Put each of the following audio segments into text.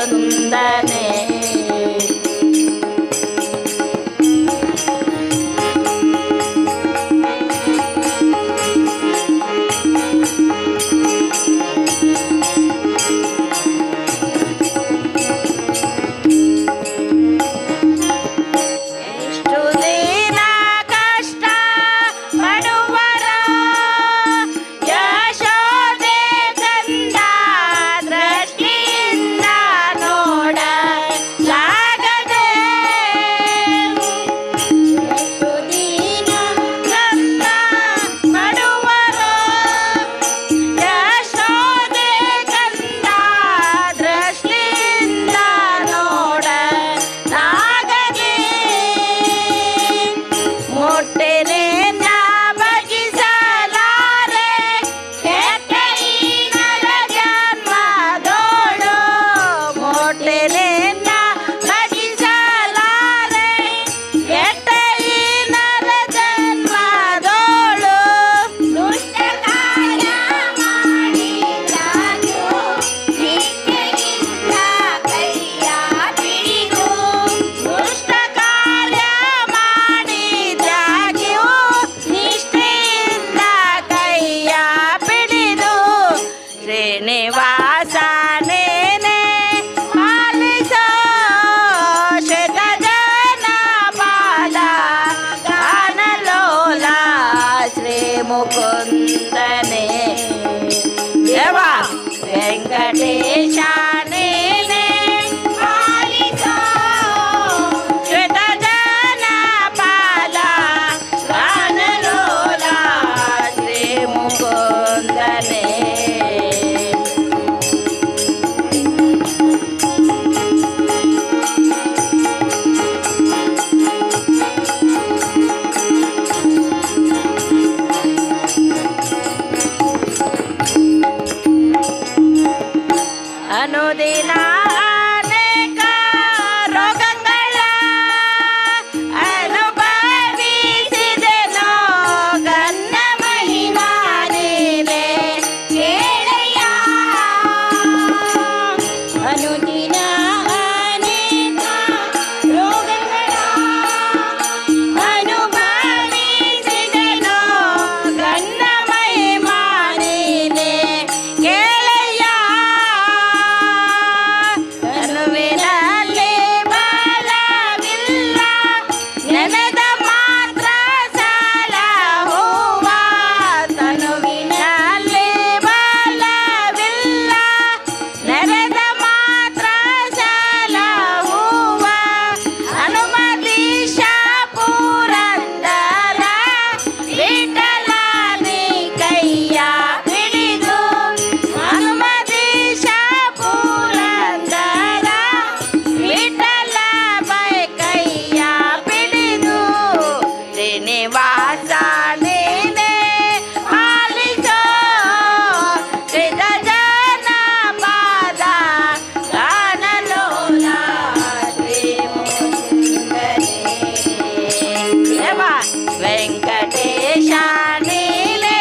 ಮುಕುಂದನೆ. ಮುಕುಂದನೆ ದೇವ ವೆಂಕಟೇಶ ನೀನೇ ಪಾಲಿಸೋ ಶ್ವೇತ ಜನಪಾಲ ಗಾನಲೋಲ ಶ್ರೀ ಮುಕುಂದನೆ. ಅನುದಿನ ಅನೇಕ ರೋಗಗಳ ಅನುಭವಿಸಿದೆನೋ ಗನ್ನ ಮಹಿಮಾ ನೀನೇ ಕೇಳಯ್ಯ. ಅನುದಿನ ಅನೇಕ ರೋಗಗಳ ಅನುಭವಿಸಿದೆನೋ ಗನ್ನ ಮಹಿಮಾ ನೀನೇ ಕೇಳಯ್ಯ. ತನುವಿನಲ್ಲಿ ಬಲವಿಲ್ಲ ನೆನೆದ ಮಾತ್ರ ಸಾಲ ಹೂವ. ತನುವಿನಲ್ಲಿ ಬಲವಿಲ್ಲ ನೆನೆದ ಮಾತ್ರ ಸಾಲ ಹೂವ. ಹನುಮತೀಶ ಪುರಂದರ ವಿಠಲ ನೀ ಕೈಯ ಹಿಡಿದು. ಹನುಮತೀಶ ಪುರಂದರ ವಿಠಲ ಬೈ ಕೈಯ ಪಿಡಿದು. ಶ್ರೀನಿವಾಸ ನೀನೇ ಪಾಲಿಸೋ ಶ್ರೀತ ಜನಪಾದ ಗಾನಲೋಲ ಶ್ರೀ ಮುಕುಂದನೆ. ದೇವ ವೆಂಕಟೇಶ ನೀನೇ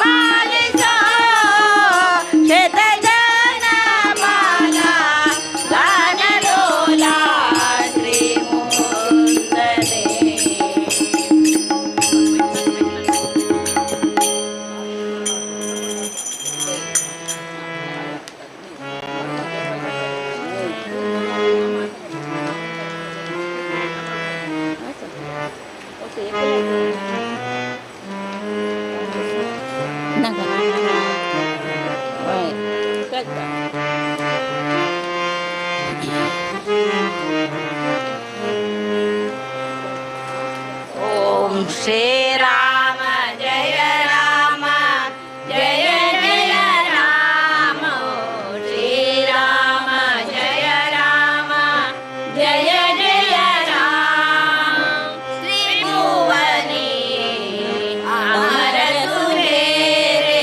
ಪಾಲಿಸೋ ಶ್ವೇತ ಜನಪಾಲ ಗಾನಲೋಲ ಶ್ರೀ ಮುಕುಂದನೆ. ಓಂ ಶ್ರೀರಾಮ ಜಯ ರಾಮ ಜಯ ಜಯ ರಾಮ. ಶ್ರೀರಾಮ ಜಯ ರಾಮ ಜಯ ಜಯ ರಾಮ. ತ್ರಿಭುವನಿ ಅಮರ ತುರೇ ರೇ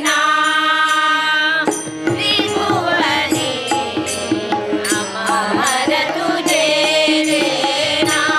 ನಾಮ. ತ್ರಿಭುವನಿ ಅಮರ ತುರೇ ರೇ ನಾಮ.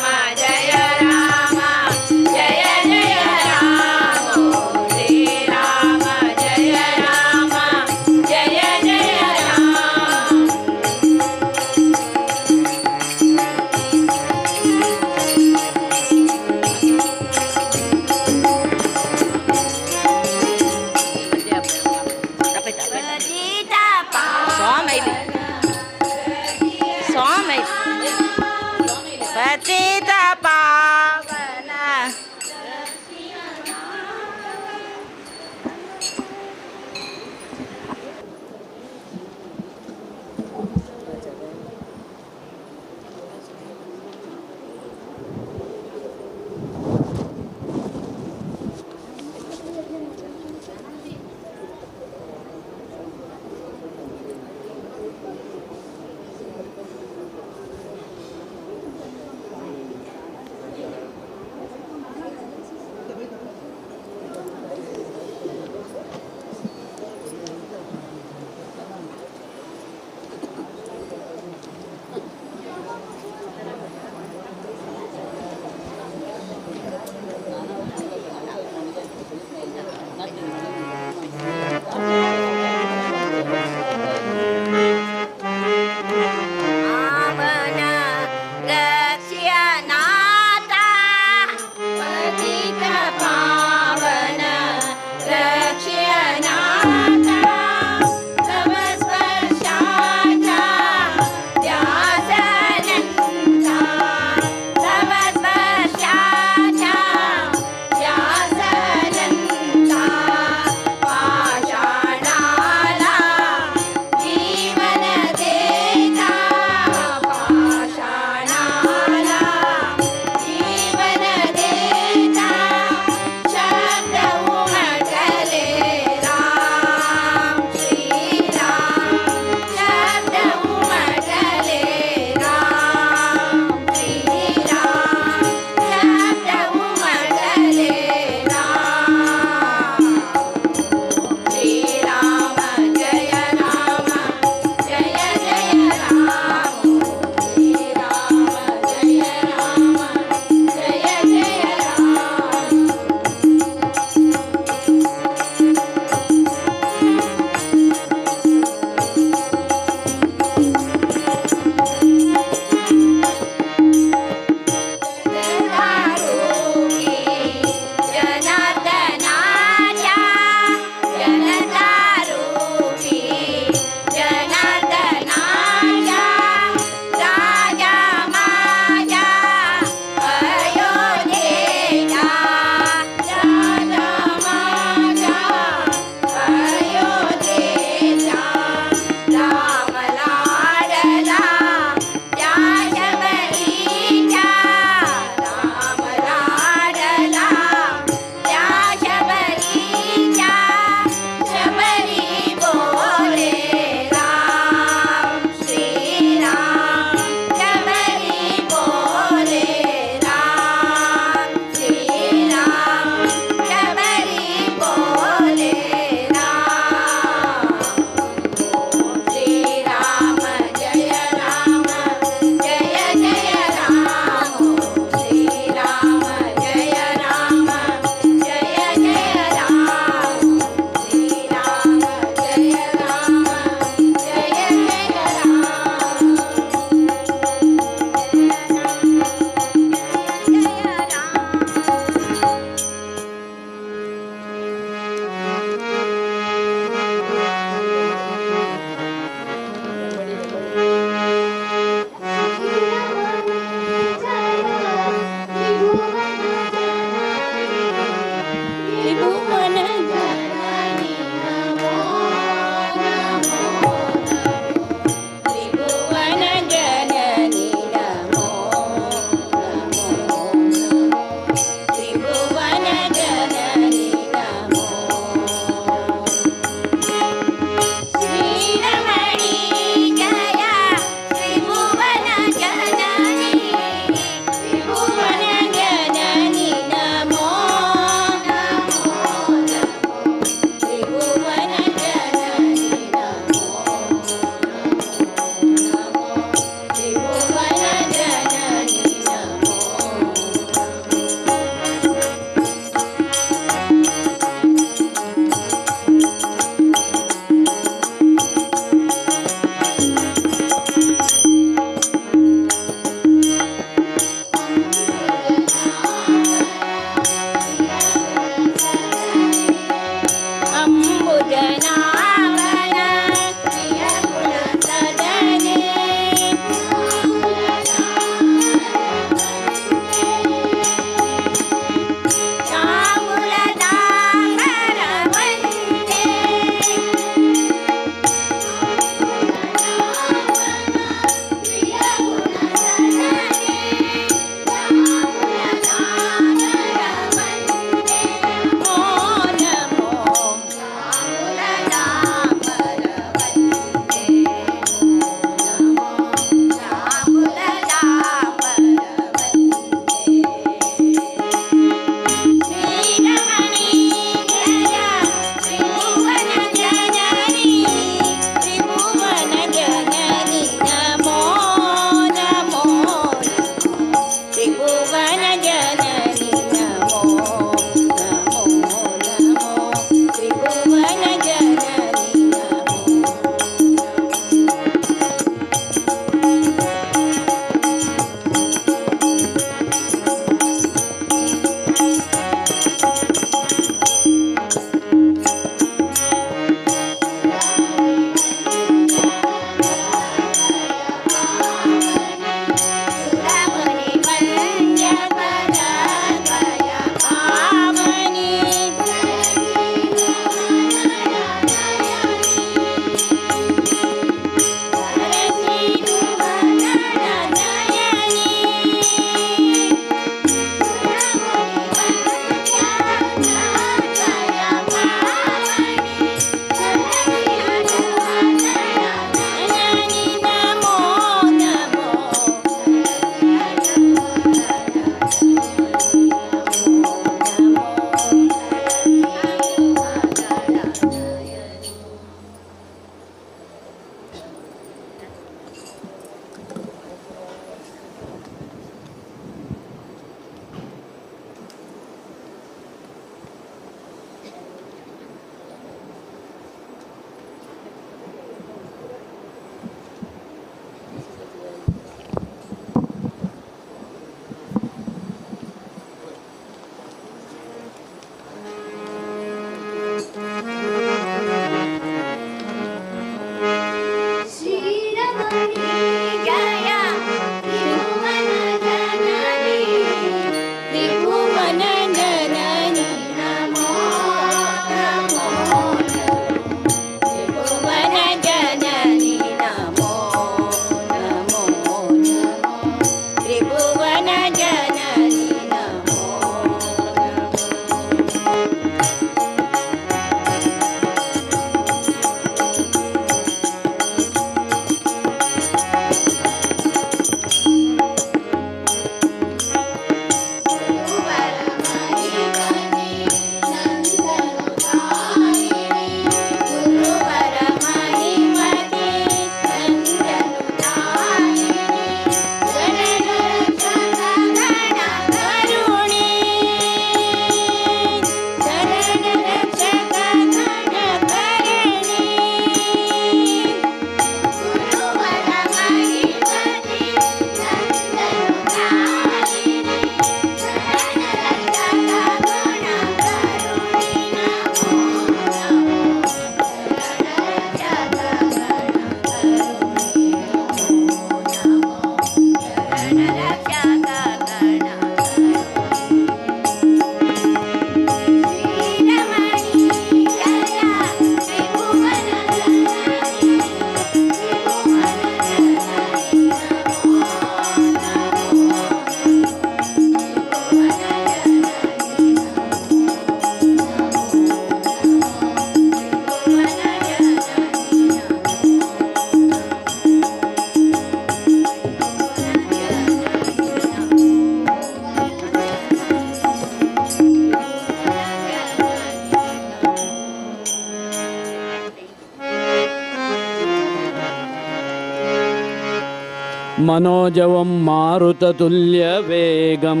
मनोजवं मारुततुल्यवेगं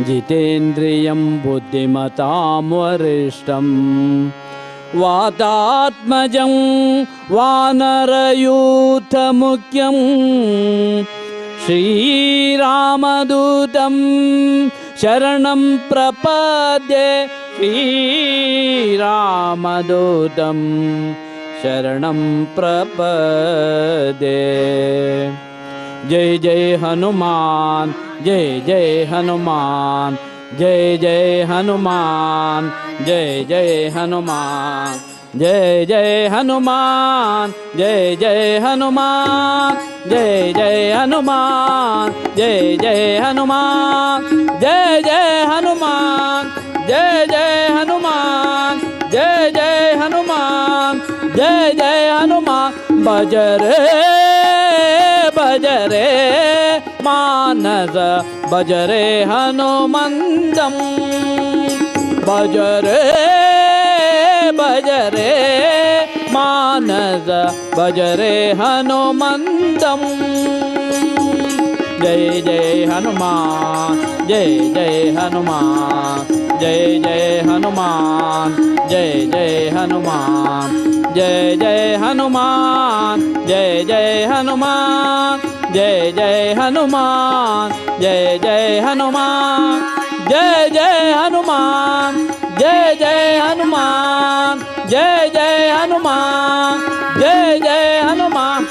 जितेन्द्रियं बुद्धिमतां वरिष्ठं वातात्मजं वानरयूथमुख्यं श्रीरामदूतं शरणं प्रपद्ये श्रीरामदूतं शरणं प्रपद्ये। जय जय हनुमान जय जय हनुमान जय जय हनुमान जय जय हनुमान जय जय हनुमान जय जय हनुमान जय जय हनुमान जय जय हनुमान जय जय हनुमान जय जय हनुमान जय जय हनुमान जय जय हनुमान। बजरे बजरे मानस बजरे हनुमंतं बजरे बजरे मानस बजरे हनुमंतं। जय जय हनुमान जय जय हनुमान जय जय हनुमान जय जय हनुमान जय जय हनुमान जय जय हनुमान जय जय हनुमान जय जय हनुमान जय जय हनुमान जय जय हनुमान जय जय हनुमान जय जय हनुमान।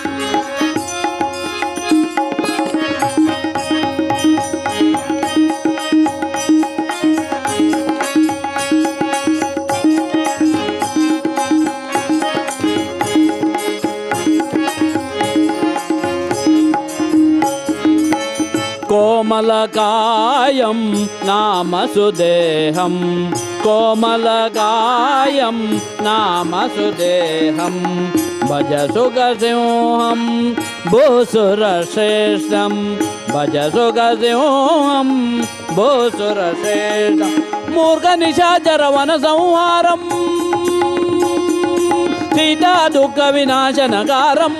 कोमलकायं नाम सुदेहं कोमलकायं नाम सुदेहं भज सुखसिंहं भूसुरश्रेष्ठं भज सुखसिंहं भूसुरश्रेष्ठं मूर्खनिशाचरवनसंहारं सीता दुःखविनाशनकारम्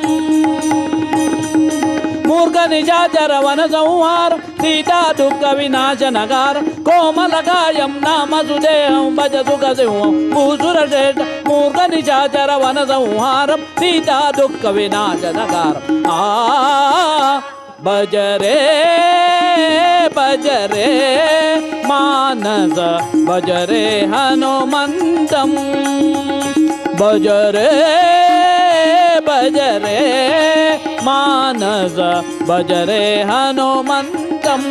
मूर्खनिशाचर वनसंहार सीता दुःखविनाशनकार कोमलकायं नाम सुदेहं भज सुखसिंहं भूसुरश्रेष्ठ मूर्खनिशाचर वनसंहारं सीता दुःखविनाशनकार। बजरे बजरे मानस बजरे हनुमंतं बजरे बजरे मानस बजरे हनुमंतं।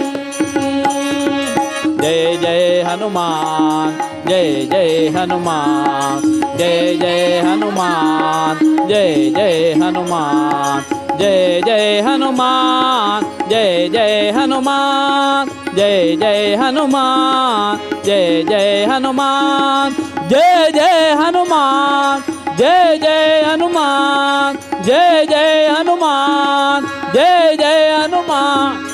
जय जय हनुमान जय जय हनुमान जय जय हनुमान जय जय हनुमान जय जय हनुमान जय जय हनुमान जय जय हनुमान जय जय हनुमान जय जय हनुमान जय जय हनुमान जय जय हनुमान जय जय हनुमान।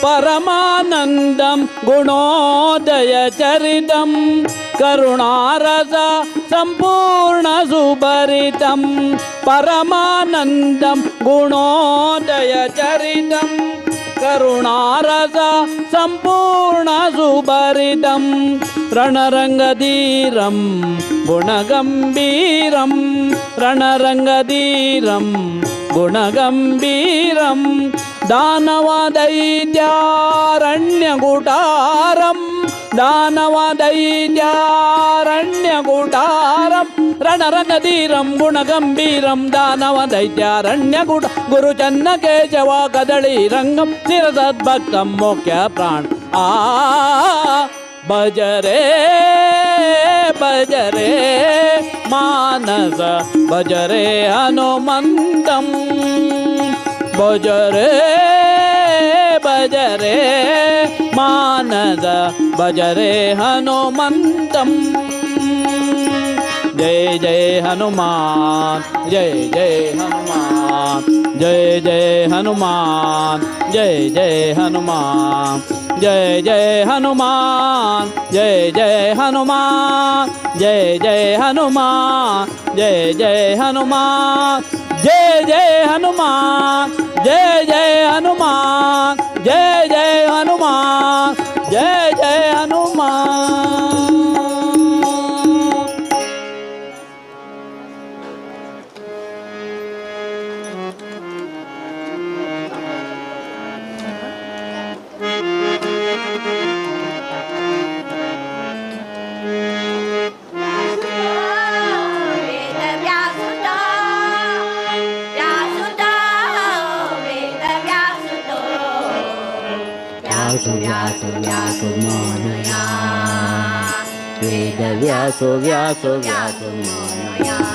परमानंदं गुणोदय चरितं करुणारस संपूर्ण सुभरितं परमानंदं गुणोदय चरितं करुणारस संपूर्ण सुभरितं रणरंगधीरं गुणगंभीरं रणरंगधीरं गुणगंभीरं दानवदैत्यारण्यकुटारं दानवदैत्यारण्यकुटारं रणरंगधीरं गुणगंभीरं दानवदैत्यारण्यकुट गुरुचन्नकेशव कदळीरङ्गं शिरसद्भक्तं मोक्ष्यप्राण बजरे बजरे मानस बजरे हनुमंतं बजरे बजरे मानस बजरे हनुमंतं जय जय हनुमान जय जय हनुमान जय जय हनुमान जय जय हनुमान जय जय हनुमान जय जय हनुमान जय जय हनुमान जय जय हनुमान जय जय हनुमान जय जय हनुमान जय जय हनुमान जय जय हनुमान व्यासो व्यासो व्यासो मोनया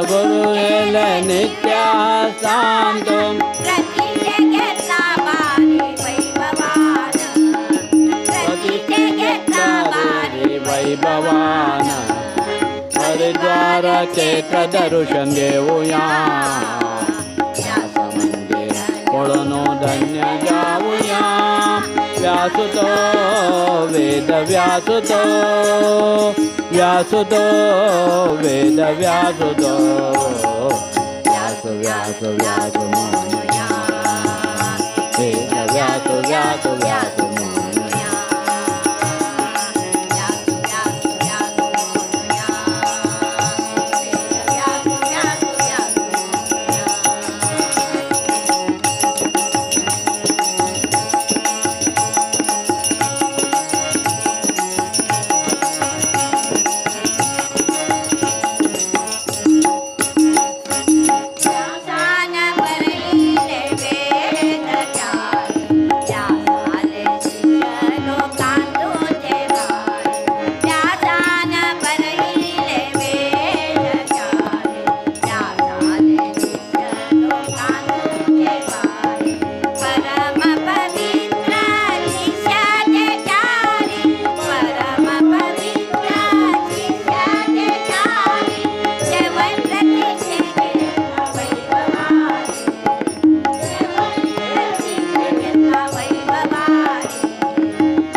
गुरु एल नित्या शांतो वैभवान हरिद्वार क्षेत्र दर्शन घेऊया पळनो धन्य जाऊया व्यासुतो वेद व्यासुतो व्यासुतो वेद व्यासुतो व्यास व्यास व्यास मोनया वेद व्यास व्यास व्यास मोनया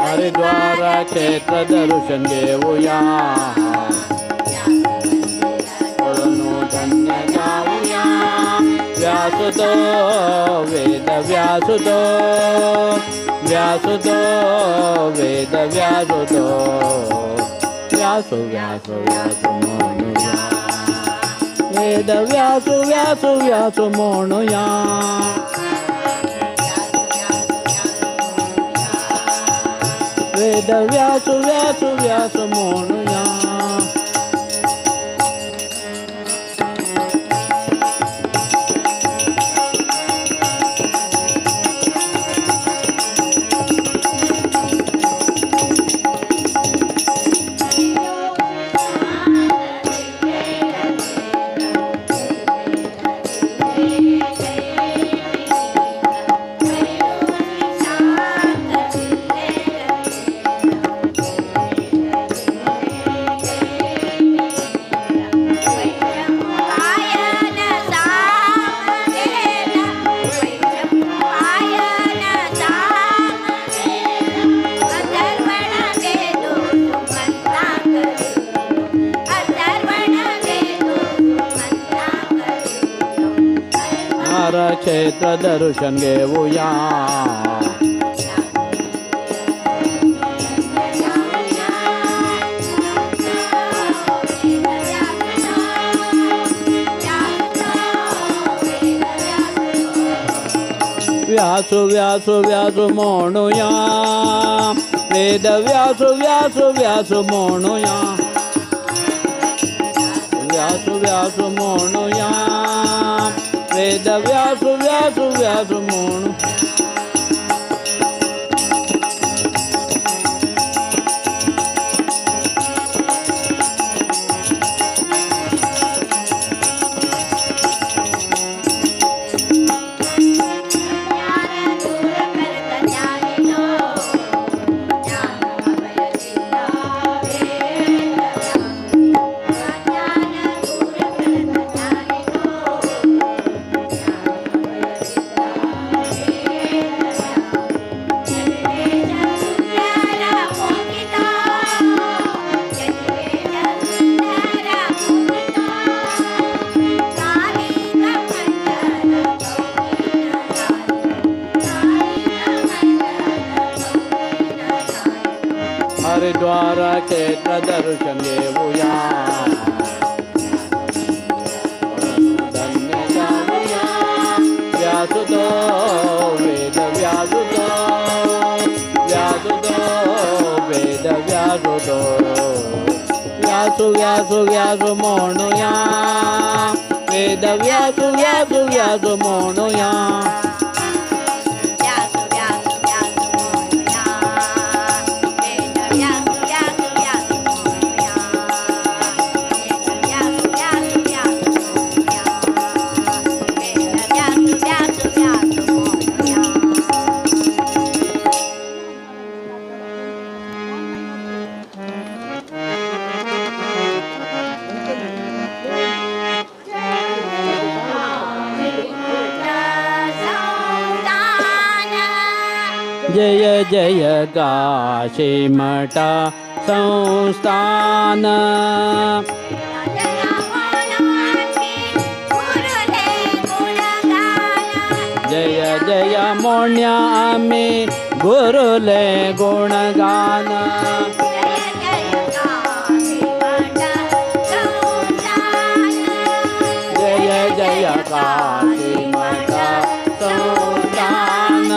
हरिद्वार क्षेत्र दर्शन घेऊया पळनो धन्य जाऊया व्यासुतो वेद व्यासुतो व्यासुतो वेद व्यासुतो व्यासो व्यासो व्यासो मोनया वेद व्यासो व्यासो व्यासो मोनया वेद व्यासो व्यासो व्यासो मोनया क्षेत्र दर्शन घेऊया व्यासो व्यासो व्यासो म्हणूया वेद व्यासो व्यासो व्यासो म्हणूया व्यासो व्यासो म्हणूया वेद व्यासो व्यासो व्यासो म्हणू हरिद्वार क्षेत्र दर्शन घेऊया धन्य जाऊया व्यासुतो वेद व्यासुतो व्यासुतो वेद व्यासुतो व्यासु व्यासु व्यासु म्हणूया वेद व्यासु व्यासु व्यासु म्हणूया जय जय काशी मठा संस्थान जय जय मोण्या आम्ही गुरुले गुणगान जय जय काशी मठा संस्थान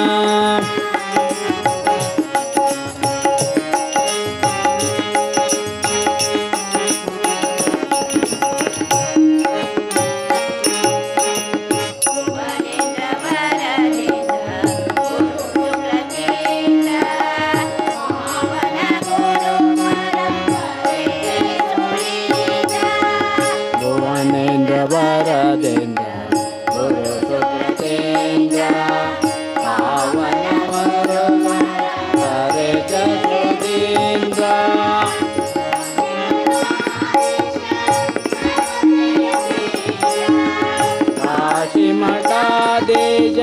वरदेन्द्र गुरु सुकृतेन्द्र पावन हरे जसुदेन्द्र काशी मठा देज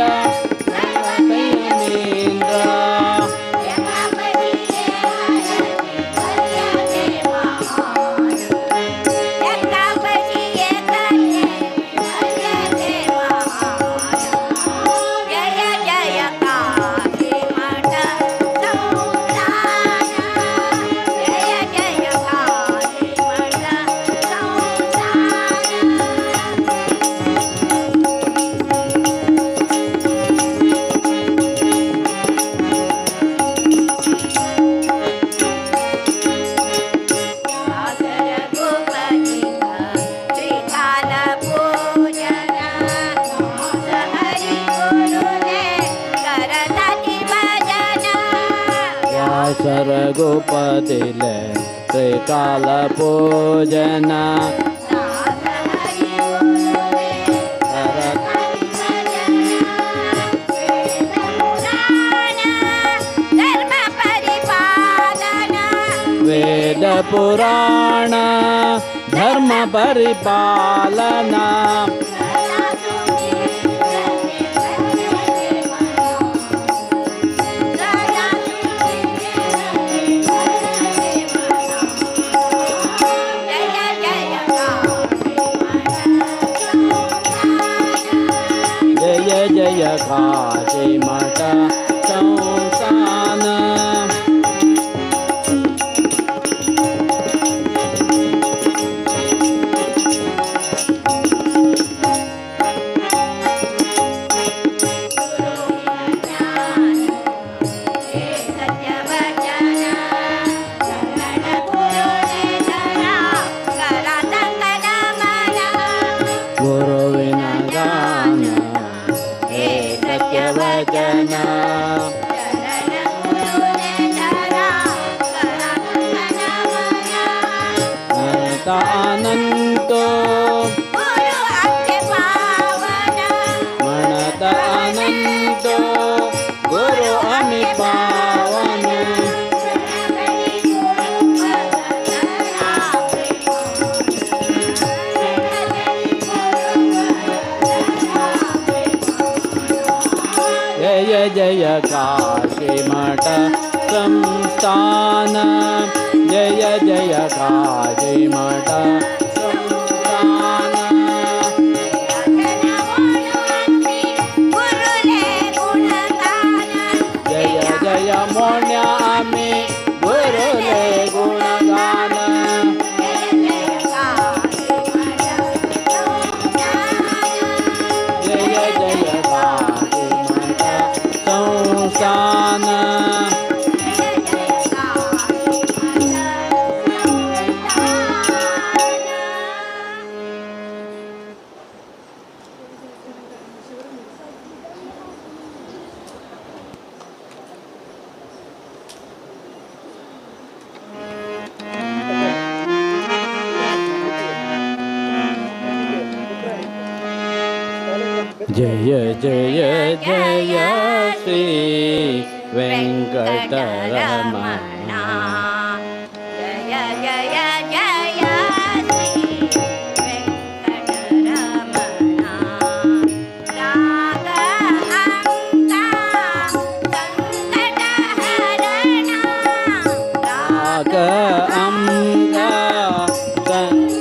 सरगोपदिल त्रिकाल पूजन वेद पुराण धर्म परिपालना काशी मठ संस्थान अनंतो म्हणत अनंतो गुरु आम्ही पावन जय जय काशी मठ संस्थान जय जय काशी मठ संस्थान जय जय मोन्या आम्ही गुरुले गुणगान जय जय काशी मठ संस्थान जय जय जय श्री वेंकटरमण जय जय जय श्री वेंकटरमण राग अंगा संकटहरण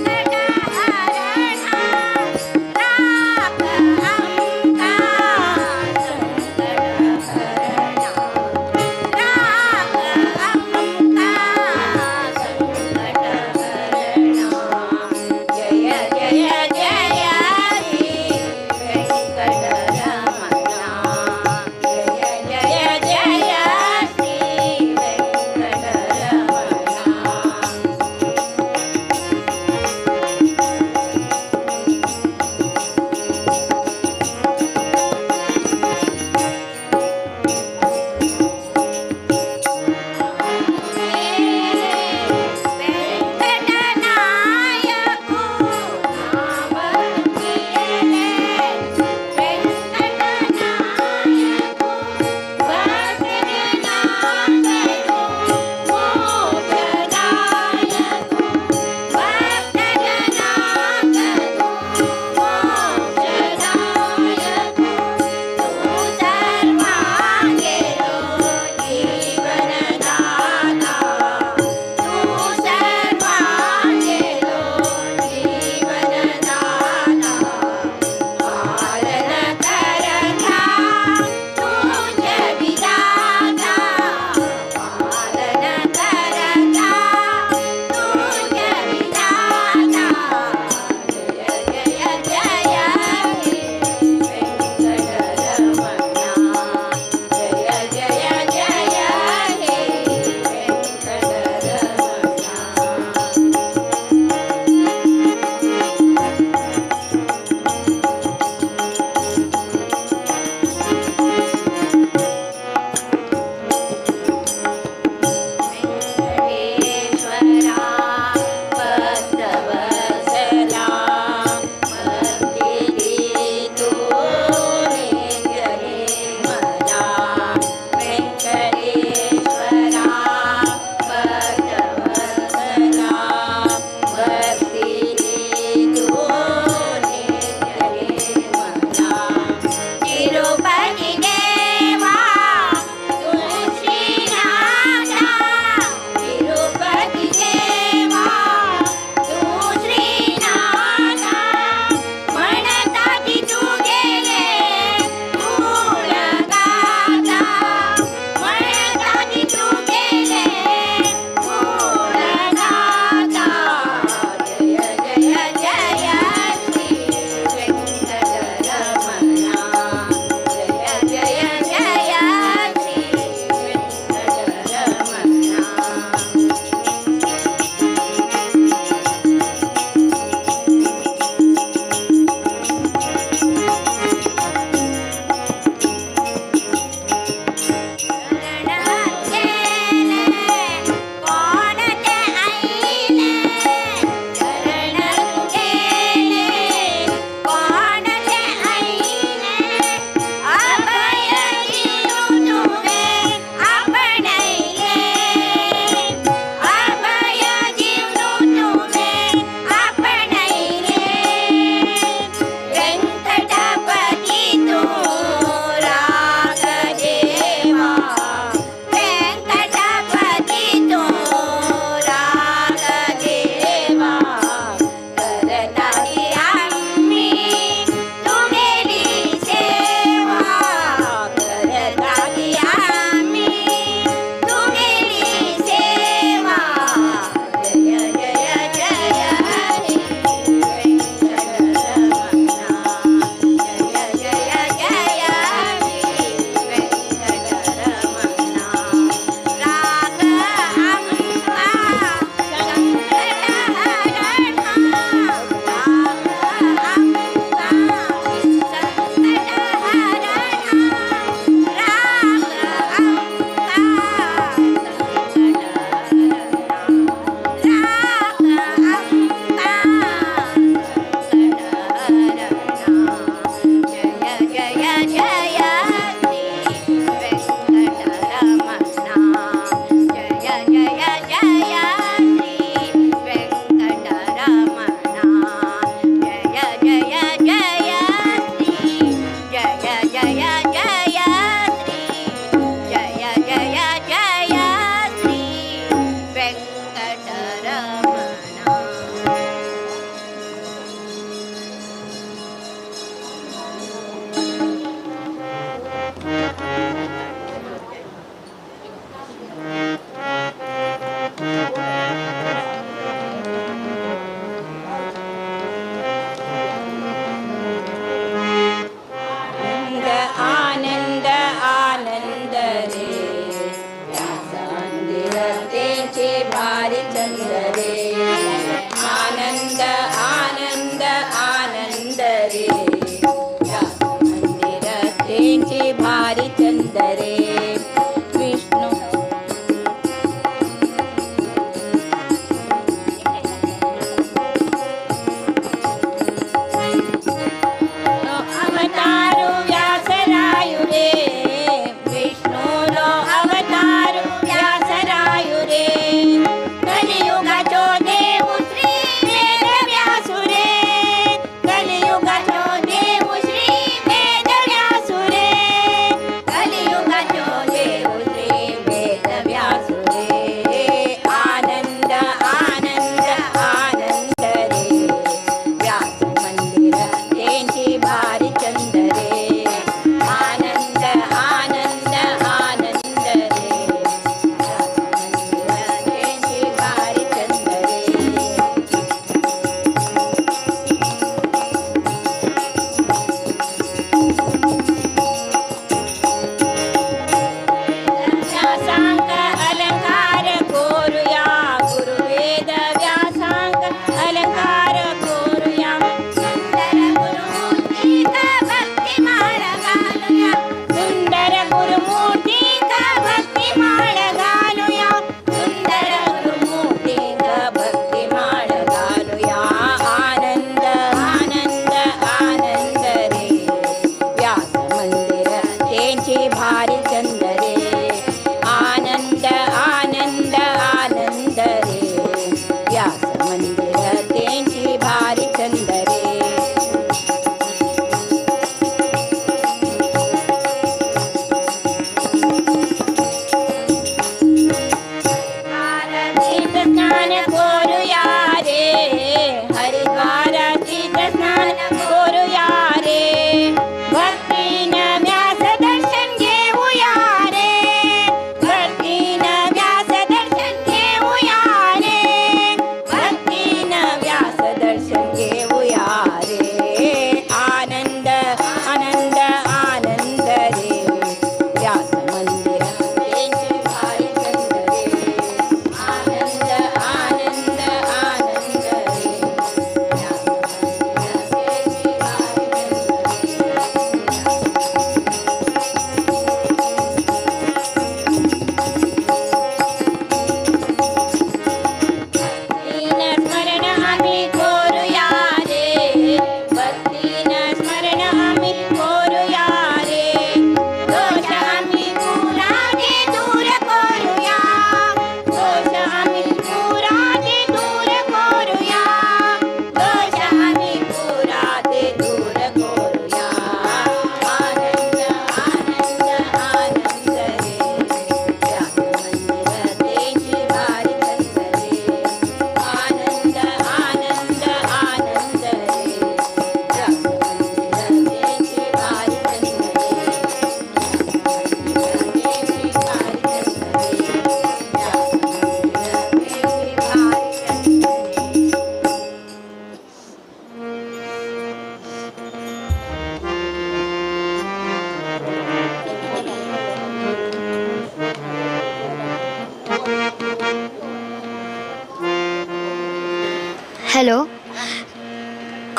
राग अंगा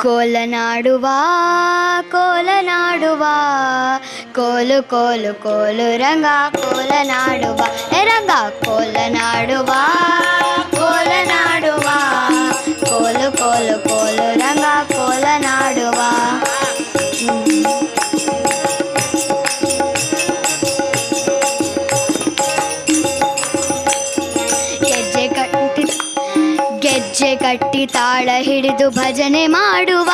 ಕೋಲನಾಡುವ ಕೋಲನಾಡುವ ಕೋಲು ಕೋಲು ಕೋಲು ರಂಗ ಕೋಲನಾಡುವ ರಂಗ ಕೋಲನಾಡುವ ಕೋಲನಾಡುವ ಕೋಲು ಕೋಲು ಕೋಲು ರಂಗ ಕೋಲನಾಡುವ ಗೆಜ್ಜೆ ಕಟ್ಟಿ ತಾಳ ಹಿಡಿದು ಭಜನೆ ಮಾಡುವ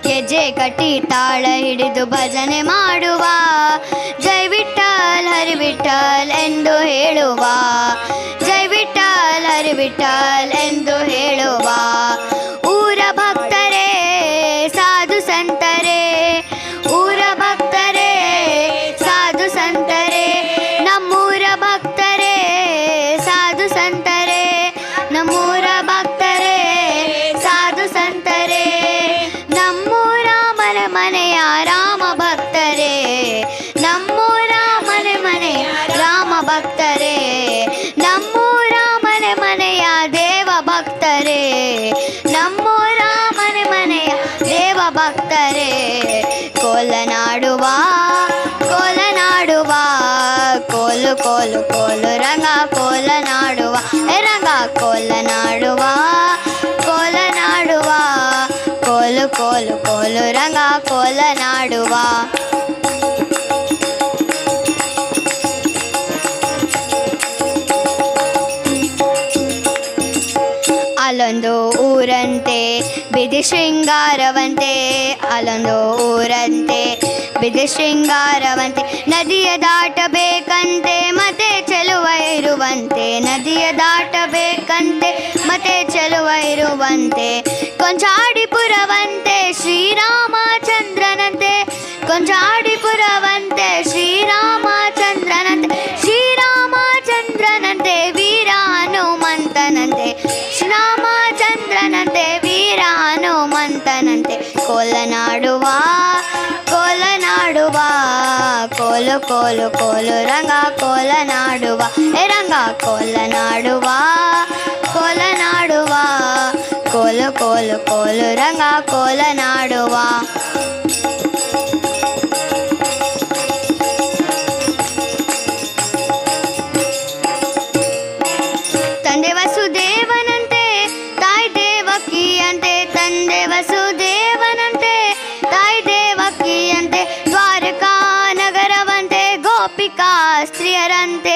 ಗೆಜ್ಜೆ ಕಟ್ಟಿ ತಾಳ ಹಿಡಿದು ಭಜನೆ ಮಾಡುವ ಜೈ ವಿಠಲ್ ಹರಿ ವಿಠಲ್ ಎಂದು ಹೇಳುವ ಜೈ ವಿಠಲ್ ಹರಿ ವಿಠಲ್ ಎಂದು ಹೇಳುವ ಊರ ಭಕ್ತರೇ ಸಾಧು ಸಂತರೇ ಊರ ಭಕ್ತರೇ ಸಾಧು ಸಂತರೇ ನಮ್ಮೂರ ಭಕ್ತರೇ ಸಾಧು ಸಂತರೇ ನಮ್ಮೂರ ಭಕ್ತರೇ ಸಾಧು ಸಂತರೇ ನಮ್ಮೂರ ಮನೆಯ ರಾಮ ಭಕ್ತರೇ ನಮ್ಮೂರ ಮನೆಯ ರಾಮ ಭಕ್ತರೇ ನಮ್ಮೂರ ಮನೆಯ ದೇವ ಭಕ್ತರೇ ನಮ್ಮೂರ ಮನೆಯ ದೇವ ಭಕ್ತರೇ ಕೋಲನಾಡುವ ಕೋಲನಾಡುವ ಕೋಲು ಕೋಲು ಕೋಲು ರಂಗ ಕೋಲನಾಡುವ ರಂಗ ಕೋಲನಾಡುವ ಕೋಲನಾಡುವ ಕೋಲು ಕೋಲು ಕೋಲು ರಂಗ ಕೋಲನಾಡುವ ಅಲ್ಲೊಂದು ಊರಂತೆ ಬಿದಿ ಶೃಂಗಾರವಂತೆ ಅಲ್ಲೊಂದು ಊರಂತೆ ಬಿದಿ ಶೃಂಗಾರವಂತೆ ನದಿಯ ದಾಟಬೇಕಂತೆ ಮತ್ತೆ ಚೆಲುವ ಇರುವಂತೆ ನದಿಯ ದಾಟಬೇಕಂತೆ ಮತ್ತೆ ಚೆಲುವ ಇರುವಂತೆ ಕೊಂಚಾಡಿಪುರವಂತೆ ಶ್ರೀರಾಮಚಂದ್ರನಂತೆ ಕೊಂಚಾಡಿಪುರವಂತೆ ಶ್ರೀರಾಮಚಂದ್ರನಂತೆ ಶ್ರೀರಾಮಚಂದ್ರನಂತೆ ವೀರ ಹನುಮಂತನಂತೆ ಶ್ರೀರಾಮಚಂದ್ರನಂತೆ ವೀರ ಹನುಮಂತನಂತೆ ಕೋಲನಾಡುವ ಕೋಲನಾಡುವ ಕೋಲು ಕೋಲು ಕೋಲು ರಂಗ ಕೋಲನಾಡುವ ರಂಗ ಕೋಲನಾಡುವ ಕೋಲನಾಡುವ ಕೋಲು ಕೋಲು ಕೋಲು ರಂಗ ಕೋಲನಾಡುವ ತಂದೆ ವಸುದೇವನಂತೆ ತಾಯಿ ದೇವಕಿಯಂತೆ ತಂದೆ ವಸುದೇವನಂತೆ ತಾಯಿ ದೇವಕಿಯಂತೆ ದ್ವಾರಕಾ ನಗರವಂತೆ ಗೋಪಿಕಾ ಸ್ತ್ರೀಯರಂತೆ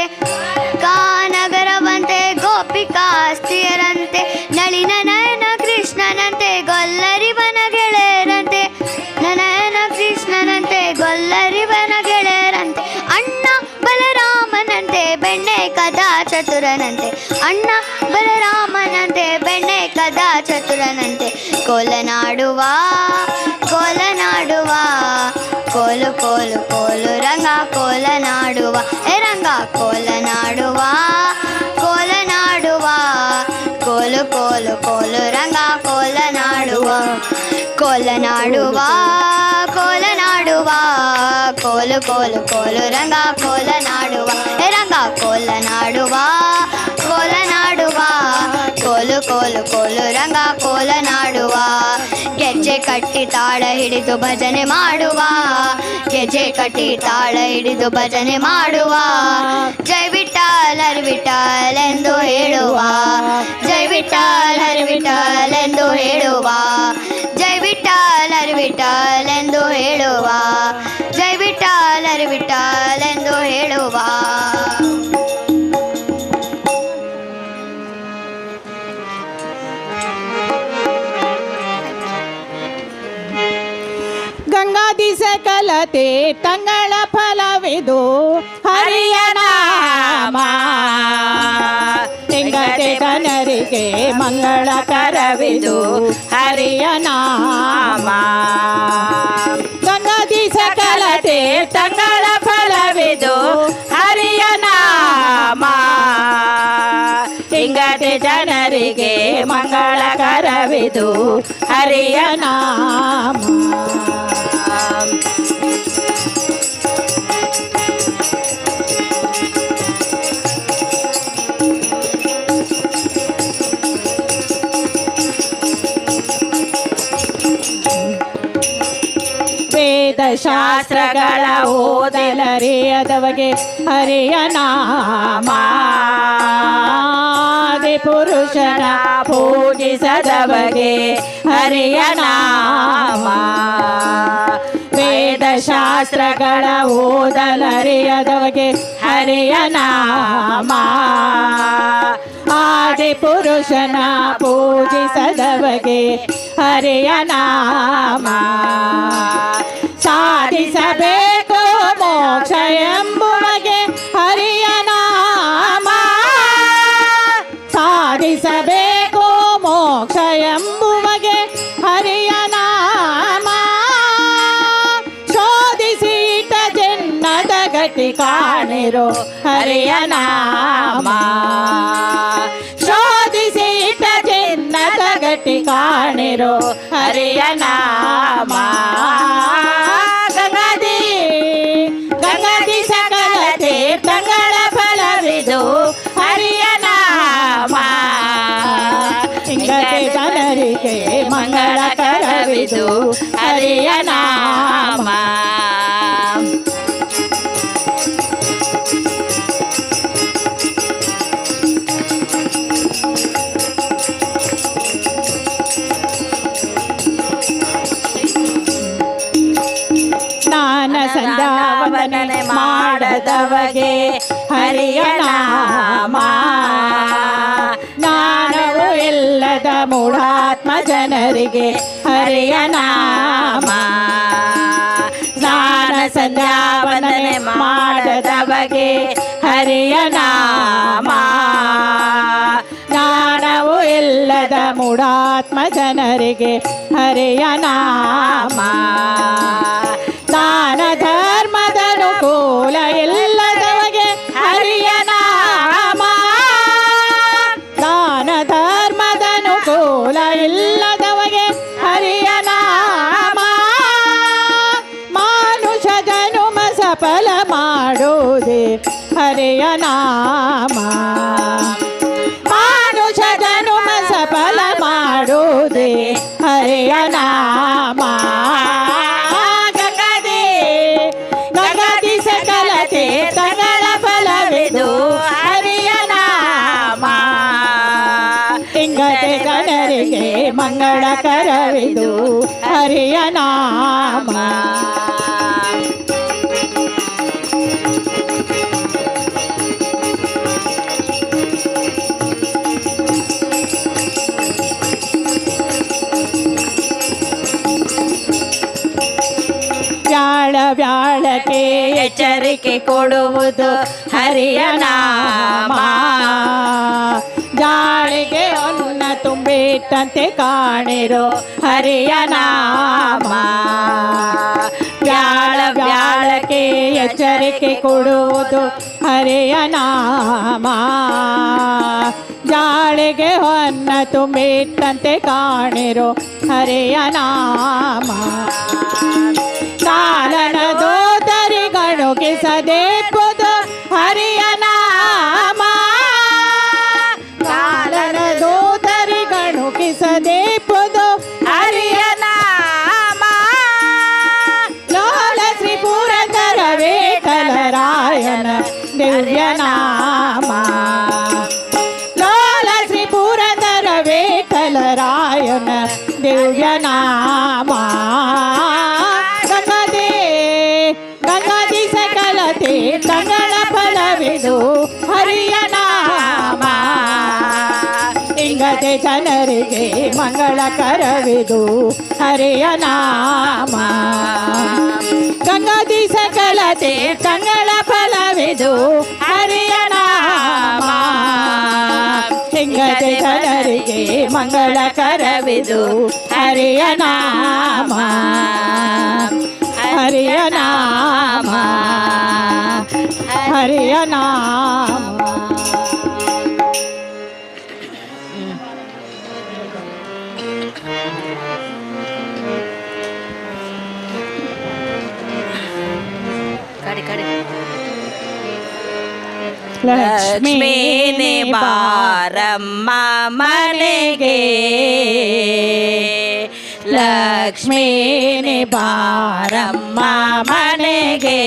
ನಗರವಂತೆ ಗೋಪಿಕಾ ಸ್ತ್ರೀಯರಂತೆ ನಳಿನ ನಯನ ಕೃಷ್ಣನಂತೆ ಗೊಲ್ಲರಿವನ ಗೆಳೆಯರಂತೆ ನಯನ ಕೃಷ್ಣನಂತೆ ಗೊಲ್ಲರಿವನ ಗೆಳೆಯರಂತೆ ಅಣ್ಣ ಬಲರಾಮನಂತೆ ಬೆಣ್ಣೆ ಕದಾ ಚತುರನಂತೆ ಅಣ್ಣ ಬಲರಾಮನಂತೆ ಬೆಣ್ಣೆ ಕದಾ ಚತುರನಂತೆ ಕೋಲನಾಡುವ ಕೋಲನಾಡುವ ಕೋಲು ಕೋಲು ಕೋಲು ರಂಗ ಕೋಲನಾಡುವ ರಂಗ ಕೋಲನಾಡುವ ಕೋಲನಾಡುವ ಕೋಲು ಕೋಲು ಕೋಲು ರಂಗ ಕೋಲನಾಡುವ ಕೋಲನಾಡುವ ಕೋಲನಾಡುವ ಕೋಲು ಕೋಲು ಕೋಲು ರಂಗ ಕೋಲನಾಡುವ ರಂಗ ಕೋಲನಾಡುವ ಕೋಲನಾಡುವ ಕೋಲು ಕೋಲು ಕೋಲು ರಂಗ ಕೋಲನಾಡುವ ಗೆಜ್ಜೆ ಕಟ್ಟಿ ತಾಳ ಹಿಡಿದು ಭಜನೆ ಮಾಡುವ ಗೆಜ್ಜೆ ಕಟ್ಟಿ ತಾಳ ಹಿಡಿದು ಭಜನೆ ಮಾಡುವ ಜೈ ವಿಠಲ್ ಹರಿ ವಿಠಲ್ ಎಂದು ಹೇಳುವ ಜೈ ವಿಠಲ್ ಹರಿ ವಿಠಲ್ ಎಂದು ಹೇಳುವ ಜೈ ವಿಠಲ್ ಹರಿ ವಿಠಲ್ ಎಂದು ಹೇಳುವ ಜೈ ವಿಠಲ್ ಹರಿ ವಿಠಲ್ ಎಂದು ಹೇಳುವ ಗಂಗಾದಿ ಸಕಲ ತೀರ್ಥಗಳ ಫಲವಿದು ಹರಿಯ ನಾಮ ಲಿಂಗತೆ ಜನರಿಗೆ ಮಂಗಳಕರವಿದು ಹರಿಯ ನಾಮ ಗಂಗಾದಿ ಸಕಲ ತೀರ್ಥಗಳ ಫಲವಿದು ಹರಿಯ ನಾಮ ಲಿಂಗತೆ ಜನರಿಗೆ ಮಂಗಳಕರವಿದು ಹರಿಯ ನಾಮ ಶಾಸ್ತ್ರಗಳ ಓದಲರಿಯದವಗೆ ಹರಿಯ ನಾಮ ಪುರುಷನ ಪೂಜಿಸದವಗೆ ಹರಿಯ ನಾಮ ವೇದ ಶಾಸ್ತ್ರಗಳ ಓದಲರಿಯದವಗೆ ಹರಿಯ ನಾಮ ಆದಿ ಪುರುಷನ ಪೂಜಿಸದವಗೆ ಹರಿಯ ನಾಮ ಸಾಧಿಸಬೇಕು ಮೋಕ್ಷ ಎಂಬುವಗೆ ಹರಿಯ ನಾಮ ಸಾಧಿಸಬೇಕು ಮೋಕ್ಷ ಎಂಬುವಗೆ ಹರಿಯ ನಾಮ ಶೋಧಿಸಿಟ ಜನ್ಮದ ಗತಿ ಕಾಣಿರೋ ಹರಿಯ ನಾಮ ಶೋಧಿಸಿಟ ಜನ್ಮದ ಗತಿ ಕಾಣಿರೋ ಹರಿಯ ನಾಮ ಗಂಗದಿ ಸಕಲ ತೀರ್ಥಗಳ ಫಲವಿದು ಹರಿಯ ನಾಮ ಇಂಗತೆ ಜನರಿಗೆ ಮಂಗಳಕರವಿದು ಹರಿಯ ನಾಮ ಸ್ನಾನ ಸಂಧ್ಯಾವಂದನೆ ಮಾಡದವಗೆ ಹರಿಯ ನಾಮ ಜ್ಞಾನವು ಇಲ್ಲದ ಮೂಢಾತ್ಮ ಜನರಿಗೆ ಹರಿಯ ನಾಮ ಸ್ನಾನ ಸಂಧ್ಯಾವಂದನೆ ಮಾಡದವಗೆ ಹರಿಯ ನಾಮ ಜ್ಞಾನವು ಇಲ್ಲದ ಮೂಢಾತ್ಮ ಜನರಿಗೆ ಹರಿಯ ನಾಮ ದಾನ ಧರ್ಮದ ಅನುಕೂಲ ಇಲ್ಲದವಗೆ ಹರಿಯ ನಾಮ ದಾನ ಧರ್ಮದ ಅನುಕೂಲ ಇಲ್ಲದವಗೆ ಹರಿಯ ನಾಮ ಮಾನುಷ ಜನುಮ ಸಫಲ ಮಾಡುವುದೇ ಹರಿಯ ನಾಮ ಮಾನುಷ ಜನುಮ ಸಫಲ ಮಾಡುವುದೇ ಹರಿಯ ನಾಮ ತೀರ್ಥಗಳ ಫಲವಿದು ಹರಿಯ ನಾಮ ಇಂಗತೆ ಜನರಿಗೆ ಮಂಗಳಕರವಿದು ಹರಿಯ ನಾಮ ವ್ಯಾಳಕ್ಕೆ ಎಚ್ಚರಿಕೆ ಕೊಡುವುದು ಹರಿಯ ನಾಮ ಜಾಳಿಗೆ ಅನ್ನ ತುಂಬಿಟ್ಟಂತೆ ಕಾಣಿರೋ ಹರಿಯ ನಾಮ ವ್ಯಾಳಕ್ಕೆ ಎಚ್ಚರಿಕೆ ಕೊಡುವುದು ಹರಿಯ ನಾಮ ಜಾಳಿಗೆ ಅನ್ನ ತುಂಬಿಟ್ಟಂತೆ ಕಾಣಿರೋ ಹರಿಯ ನಾಮ ಕಾಲನ ದೋತರಿಗಳು ಕಿಸದೆ ಪುದು ಹರಿಯ ನಾಮ ಕಾಲನ ದೋತರಿಗಳು ಕಿಸದೆ ಪುದು ಹರಿಯ ನಾಮ ಲೋಲ ಶ್ರೀ ಪುರಂದರ ವಿಠಲರಾಯನ ದಿವ್ಯ ನಾಮ ಲೋಲ ಶ್ರೀ ಪುರಂದರ ವಿಠಲರಾಯನ ದಿವ್ಯ ನಾಮ ಗಂಗಾದಿ ಸಕಲ ತೀರ್ಥಗಳ ಫಲವಿದು ಹರಿಯ ನಾಮ ಇಂಗತೆ ಜನರಿಗೆ ಮಂಗಳಕರವಿದು ಹರಿಯ ನಾಮ ಗಂಗಾದಿ ಸಕಲ ತೀರ್ಥಗಳ ಫಲವಿದು ಹರಿಯ ನಾಮ ಇಂಗತೆ ಜನರಿಗೆ ಮಂಗಳಕರವಿದು ಹರಿಯ ನಾಮ ಹರಿಯ ನಾಮ ಹರಿಯ ನಾಮ ಲಕ್ಷ್ಮೀ ಬಾರಮ್ಮ ಮನೆಗೆ ಲಕ್ಷ್ಮೀನಿ ಬಾರಮ್ಮ ಮನೆಗೆ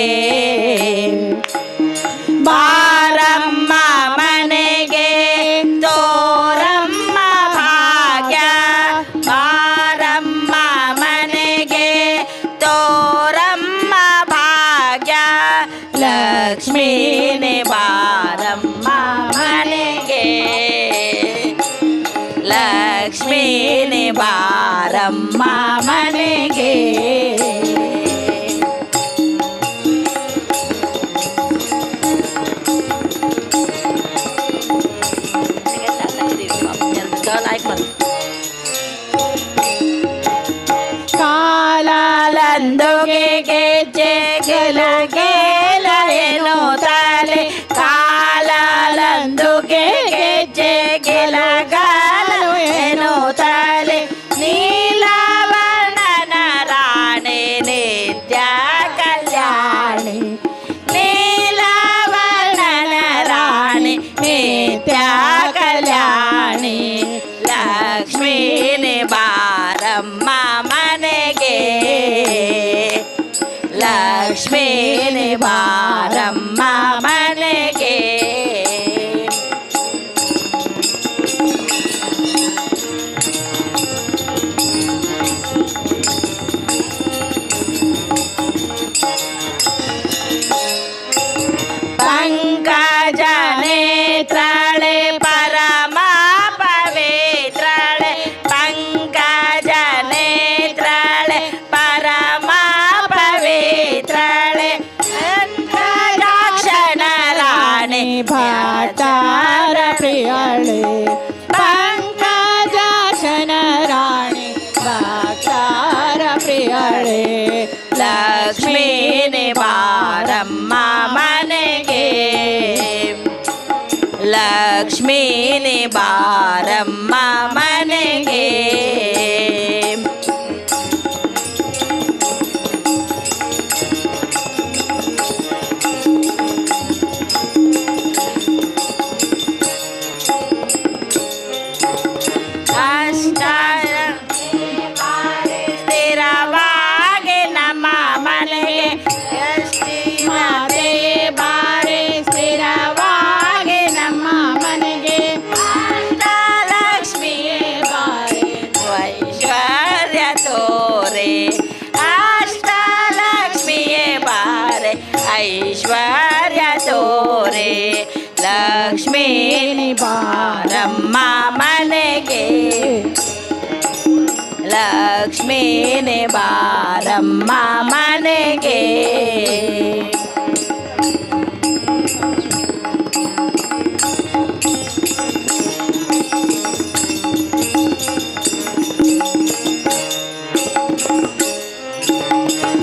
ಬಾರಮ್ಮ ಮನೆಗೆ ತೋರಮ್ಮ ಭಾಗ್ಯ ಬಾರಮ್ಮ ಮನೆಗೆ ತೋರಮ್ಮ ಭಾಗ್ಯ ಲಕ್ಷ್ಮೀನಿ ಬಾರಮ್ಮ ಮನೆಗೆ ಲಕ್ಷ್ಮೀನಿ ಬಾರಮ್ಮ ಮನೆಗೆ ಕಾಲಂದುಗೆ ಗೆಜ್ಜೆ ಗೆಲ ಏನು ತಲೆ ಕಾಲಂದುಗೆ ಗೆಜ್ಜೆ ಗೆಲ ಏನು ತಲೆ ನೀಲವರ್ಣನ ರಾಣಿ ನಿತ್ಯ ಕಲ್ಯಾಣಿ ನೀಲವರ್ಣನ ರಾಣಿ ನಿತ್ಯ ಕಲ್ಯಾಣಿ ಲಕ್ಷ್ಮೀನಿ ಬಾರಮ್ಮ ಮನೆಗೆ ಲಕ್ಷ್ಮೀನಿ ಬಾರಮ್ಮ ಮನೆಗೆ ಪಂಕಜ ನೇತ್ರಳೆ ಪರಮ ಪವಿತ್ರಳೆ ಪಂಕಜ ನೇತ್ರಳೆ ಪರಮ ಪವಿತ್ರಳೆ ಪಂಕಜಾಕ್ಷಣ ರಾಣಿ ಭಟ್ಟಾರ ಪ್ರಿಯಳೆ ಪಂಕಜಾಕ್ಷಣ ರಾಣಿ ಭಟ್ಟಾರ ಪ್ರಿಯಳೆ ಲಕ್ಷ್ಮೀನಿ ಬಾರಮ್ಮ ಮನೆಗೆ ಲಕ್ಷ್ಮೀನಿ ಬಾರಮ್ಮ ಮನೆಗೆ ಸ್ಥಿರವಾಗಿ ನಮ್ಮ ಮನೆಗೆ ಮಾತೆ ಬಾರೆ ಸ್ಥಿರವಾಗಿ ನಮ್ಮ ಮನೆಗೆ ಅಷ್ಟಲಕ್ಷ್ಮಿಯೇ ಬಾರೆ ಐಶ್ವರ್ಯ ತೋರೆ ಅಷ್ಟಲಕ್ಷ್ಮಿಯೇ ಬಾರೆ ಐಶ್ವರ್ಯ ತೋರೆ ಲಕ್ಷ್ಮೀನಿ ಬಾರಮ್ಮ ಮನೆಗೆ ಲಕ್ಷ್ಮೀನಿ ಬಾರಮ್ಮ ಮನೆಗೆ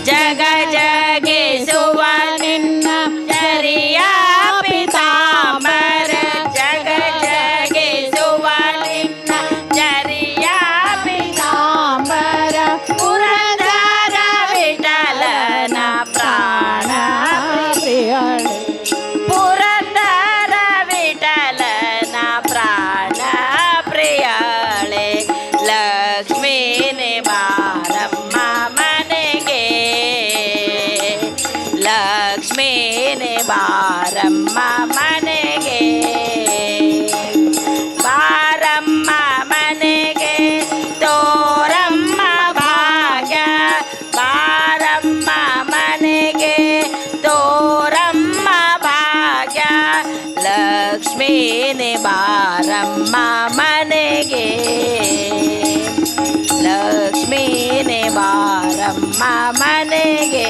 ಜಗ ಜಗಿಸುವ ನಿನ್ನ ಚರಿಯ ಪಿತಾಂಬರ ಜಗ ಜಗಿಸುವ ನಿನ್ನ ಚರಿಯ ಪಿತಾಂಬರ ಪುರಂದರ ವಿಠಲನ ಪ್ರಾಣ ಪ್ರಿಯಳೆ ಪುರಂದರ ವಿಠಲನ ಪ್ರಾಣ ಪ್ರಿಯಳೆ ಲಕ್ಷ್ಮೀನಿ ಬಾರಮ್ಮ ಮನೆಗೆ ಲಕ್ಷ್ಮೀನಿ ಬಾರಮ್ಮ ಮನೆಗೆ ಬಾರಮ್ಮ ಮನೆಗೆ ತೋರಮ್ಮ ಭಾಗ್ಯ ಬಾರಮ್ಮ ಮನೆಗೆ ತೋರಮ್ಮ ಭಾಗ್ಯ ಲಕ್ಷ್ಮೀನಿ ಬಾರಮ್ಮ ಮನೆಗೆ ಲಕ್ಷ್ಮೀನಿ ಬಾರಮ್ಮ ಮನೆಗೆ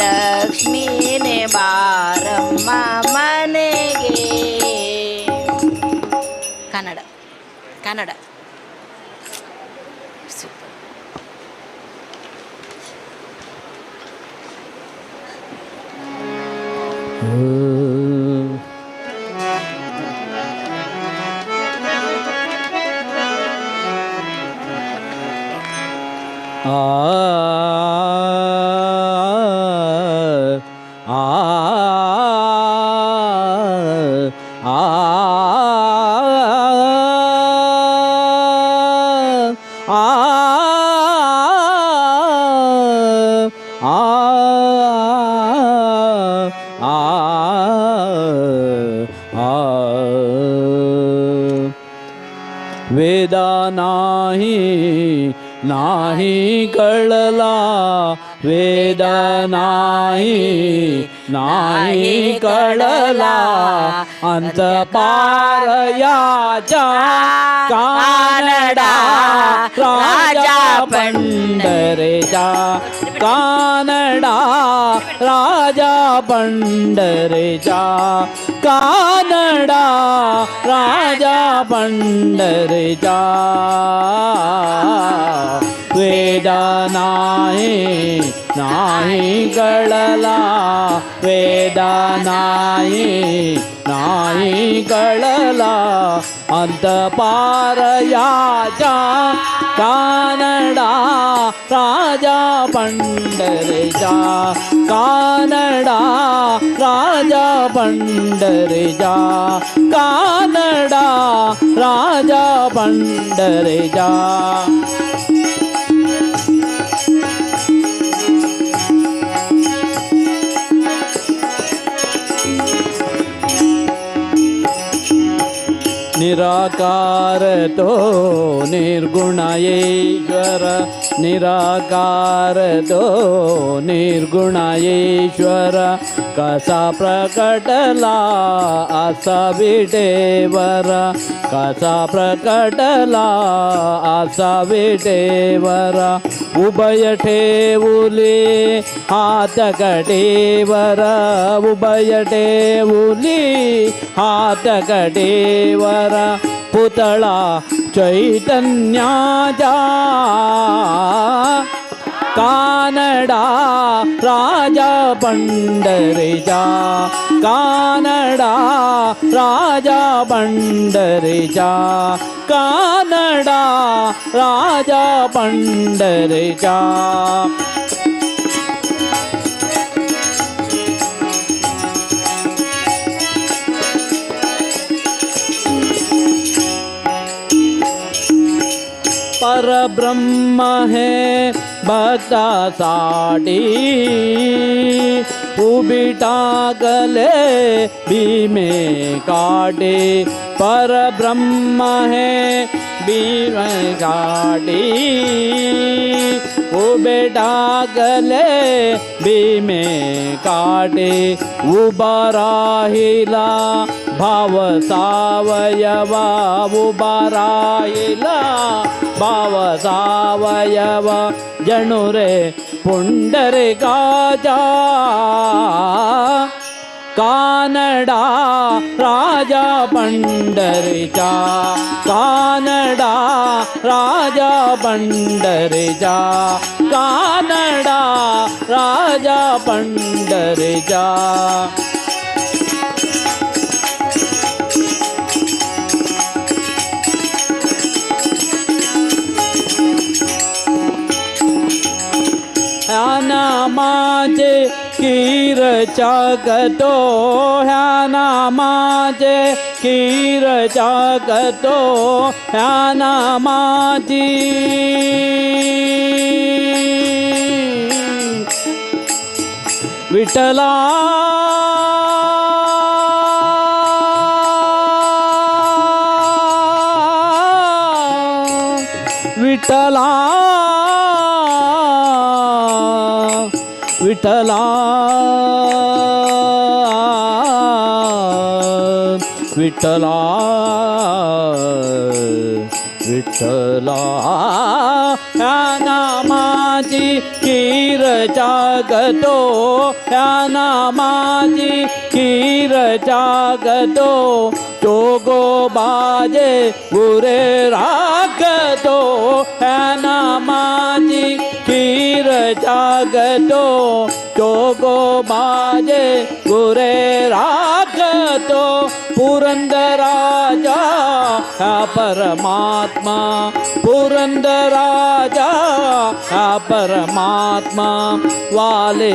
ಲಕ್ಷ್ಮೀನಿ ಬಾರಮ್ಮ ಮನೆಗೆ ಕನ್ನಡ ಕನ್ನಡ ಆ ಆ ಆ ಆ ವೇದ नाही नाही कळला वेद नाही नाही कळला अंत पार याच्या कानडा राजा पंढरेचा कानडा राजा पंढरेचा कानडा राजा पंढरेचा वेद नाही नाही कळला वेद नाही नाही कळला अंत पार याचा कानडा राजा पंढरेचा कानडा राजा पंढरेचा कानडा राजा पंढरेचा निराकार तो निर्गुणेश्वर निराकार तो निर्गुणेश्वर कसा प्रकटला असा विटेवर कसा प्रकटला असा विटेवर उभय ठेवली हात कटेवर उभय ठेवली हात कटेवर पुतळा चैतन्याचा कानडा राजा पंढरीचा कानडा राजा पंढरीचा कानडा राजा पंढरीचा परब्रह्म है भक्तासाठी उभी टाकले भीमे काटे परब्रह्म है भीमे काटे उभे टाकले भीमे काटे उभा राहिला भाव सावयवा उभा राहिला भाव सावयव जणू रे पुंडरीकाचा कानडा राजा पंढरीचा कानडा राजा पंढरीचा कानडा राजा पंढरीचा ह्या नामाचे कीर चाकतो ह्या नामाचे कीर चाकतो ह्या नामाची विठ्ठला विठ्ठला विठ्ठला विठ्ठला विठ्ठला ह्या नामाची कीर जागतो ह्या नामाची कीर जागतो तो गो बाजे गुरे राखतो ह्या नामाची कीर जागतो तो गो बाजे गुरे राखतो पुरंदराजा हा परमात्मा पुरंदराजा हा परमात्मा वाले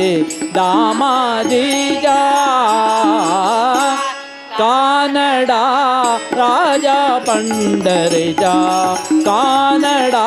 दामाजीजा कानडा राजा पंढरीचा कानडा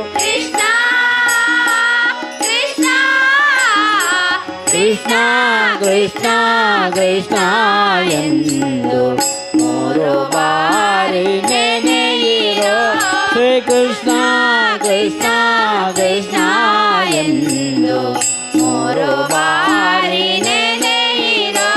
ಕೃಷ್ಣ ಕೃಷ್ಣ ಎಂದು ಮೂರು ಬಾರಿ ನೆನೆಯಿರೋ ಶ್ರೀ ಕೃಷ್ಣ ಕೃಷ್ಣ ಕೃಷ್ಣ ಎಂದು ಮೂರು ಬಾರಿ ನೆನೆಯಿರೋ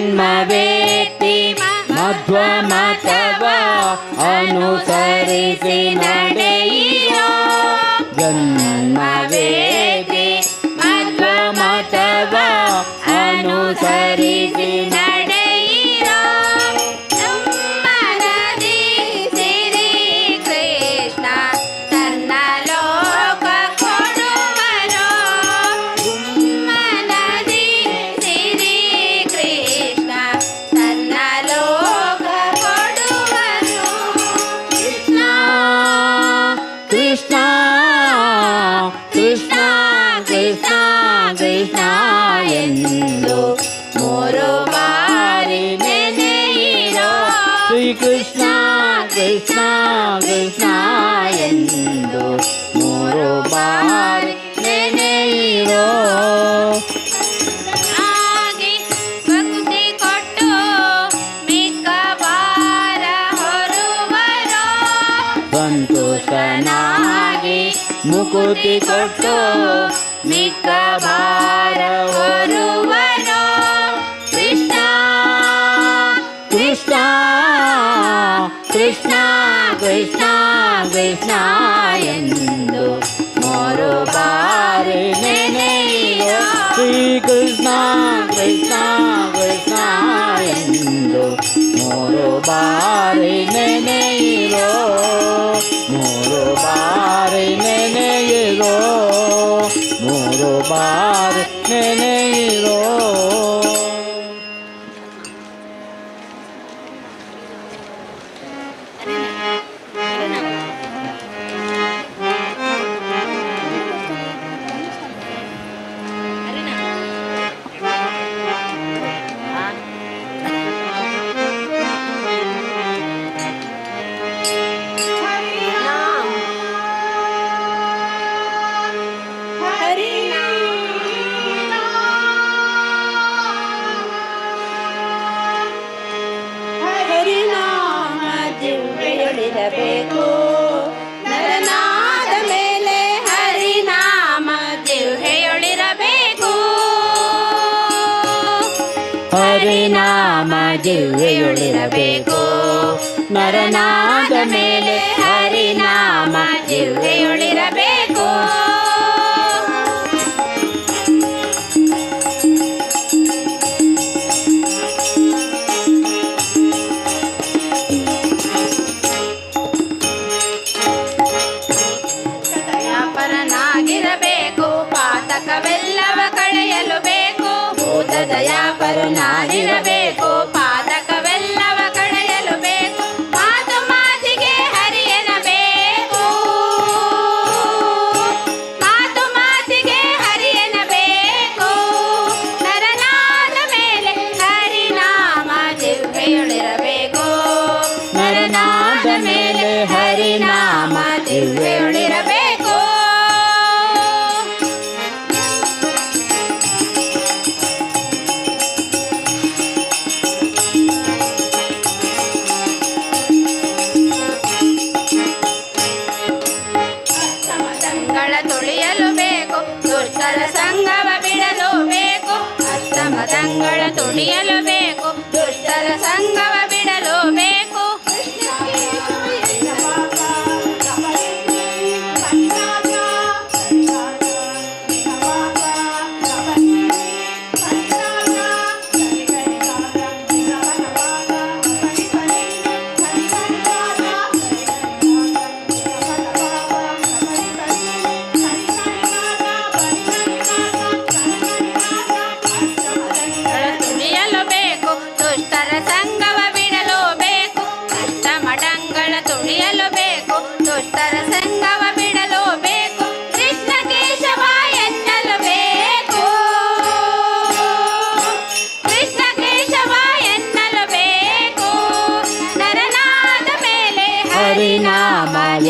ಜನ್ಮವೇತ್ತಿ ಮಧ್ವಮತವ ಅನುಸರಿಸಿ ನಡೆಯಿರೋ ಜನ್ಮವೇತ್ತಿ ಮಧ್ವಮತವ ಅನುಸರಿಸಿ ನಡೆಯಿರೋ ನಮ್ಮನದಿ ಸಿರಿ ಕೃಷ್ಣ ತನ್ನ ಲೋಕ ಕೊಡುವರೋ ನಮ್ಮನದಿ ಸಿರಿ ಕೃಷ್ಣ ತನ್ನ ಲೋಕ ಕೊಡುವರೋ ಕೃಷ್ಣ ಕೃಷ್ಣ ಕೃಷ್ಣ ಕೃಷ್ಣ ಕೃಷ್ಣ ಎಂದು ಮೂರು ಬಾರಿ ನೆನೆಯಿರೋ ಶ್ರೀ ಕೃಷ್ಣ ಕೃಷ್ಣ ಕೃಷ್ಣ ಎಂದು ಮೂರು ಬಾರಿ ನೆನೆಯಿರೋ ಆಗಿ ಭಕ್ತಿ ಕೊಟ್ಟು ಮಿಕ್ಕ ಬಾರ ಹೊರುವರೋ ಸಂತೋಷನಾಗಿ ಮುಕುತಿ ಕೊಟ್ಟು ಮಿಕ್ಕ ಭಾರ ಹೊರುವರೋ ಕೃಷ್ಣ ಕೃಷ್ಣ ಕೃಷ್ಣ ಕೃಷ್ಣ ಕೃಷ್ಣ ಎಂದು ಮೂರು ಬಾರಿ ನೆನೆಯಿರೋ ಶ್ರೀ ಕೃಷ್ಣ ಕೃಷ್ಣ ಕೃಷ್ಣ ಎಂದು ಮೂರು ಬಾರಿ ನೆನೆಯಿರೋ ಮೂರು ಬಾರಿ ನೆನೆಯಿರೋ ಮೂರು ಬಾರಿ ನೆನೆಯಿರೋ ಹರಿನಾಮ ದಿವ್ಯೆಯೊಳಿರಬೇಕು ನರನಾದ ಮೇಲೆ ಹರಿನಾಮ ಜಿಹ್ವೆಯೊಳಿರಬೇಕು ಹರಿನಾಮ ಜಿಹ್ವೆಯೊಳಿರಬೇಕು ನರನಾದ ಮೇಲೆ ಹರಿನಾಮ ಜಿಹ್ವೆಯೊಳಿರಬೇಕು ದಯಾಪರನಾಗಿರಬೇಕು ಪಾತಕವೆಲ್ಲವ ಕಳೆಯಲು ಬೇಕು ಭೂತ ದಯಾಪರನಾಗಿರಬೇಕು ಪಾತಕವೆಲ್ಲವ ಕಳೆಯಲು ಬೇಕು ಮಾತು ಮಾತಿಗೆ ಹರಿಯನಬೇಕು ಮಾತು ಮಾತಿಗೆ ಹರಿಯನಬೇಕು ನರನಾದ ಮೇಲೆ ಹರಿನಾಮ ದಿವ್ಯೆಯೊಳಿರಬೇಕು ನರನಾದ ಮೇಲೆ ಹರಿನಾಮ ದಿವ್ಯೆಯೊಳಿರಬೇಕು ಅಷ್ಟಮದಂಗಳ ತುಳಿಯಲು ಬೇಕು ದುಷ್ಟರ ಸಂಗವ ಬಿಡಲು ಬೇಕು ಅಷ್ಟಮದಂಗಳ ತುಳಿಯಲು ಬೇಕು ದುಷ್ಟರ ಸಂಗವ ಬಿಡಲು ಬೇಕು ತುಳಿಯಲು ಬೇಕು ದುಷ್ಟರ ಸಂಗವ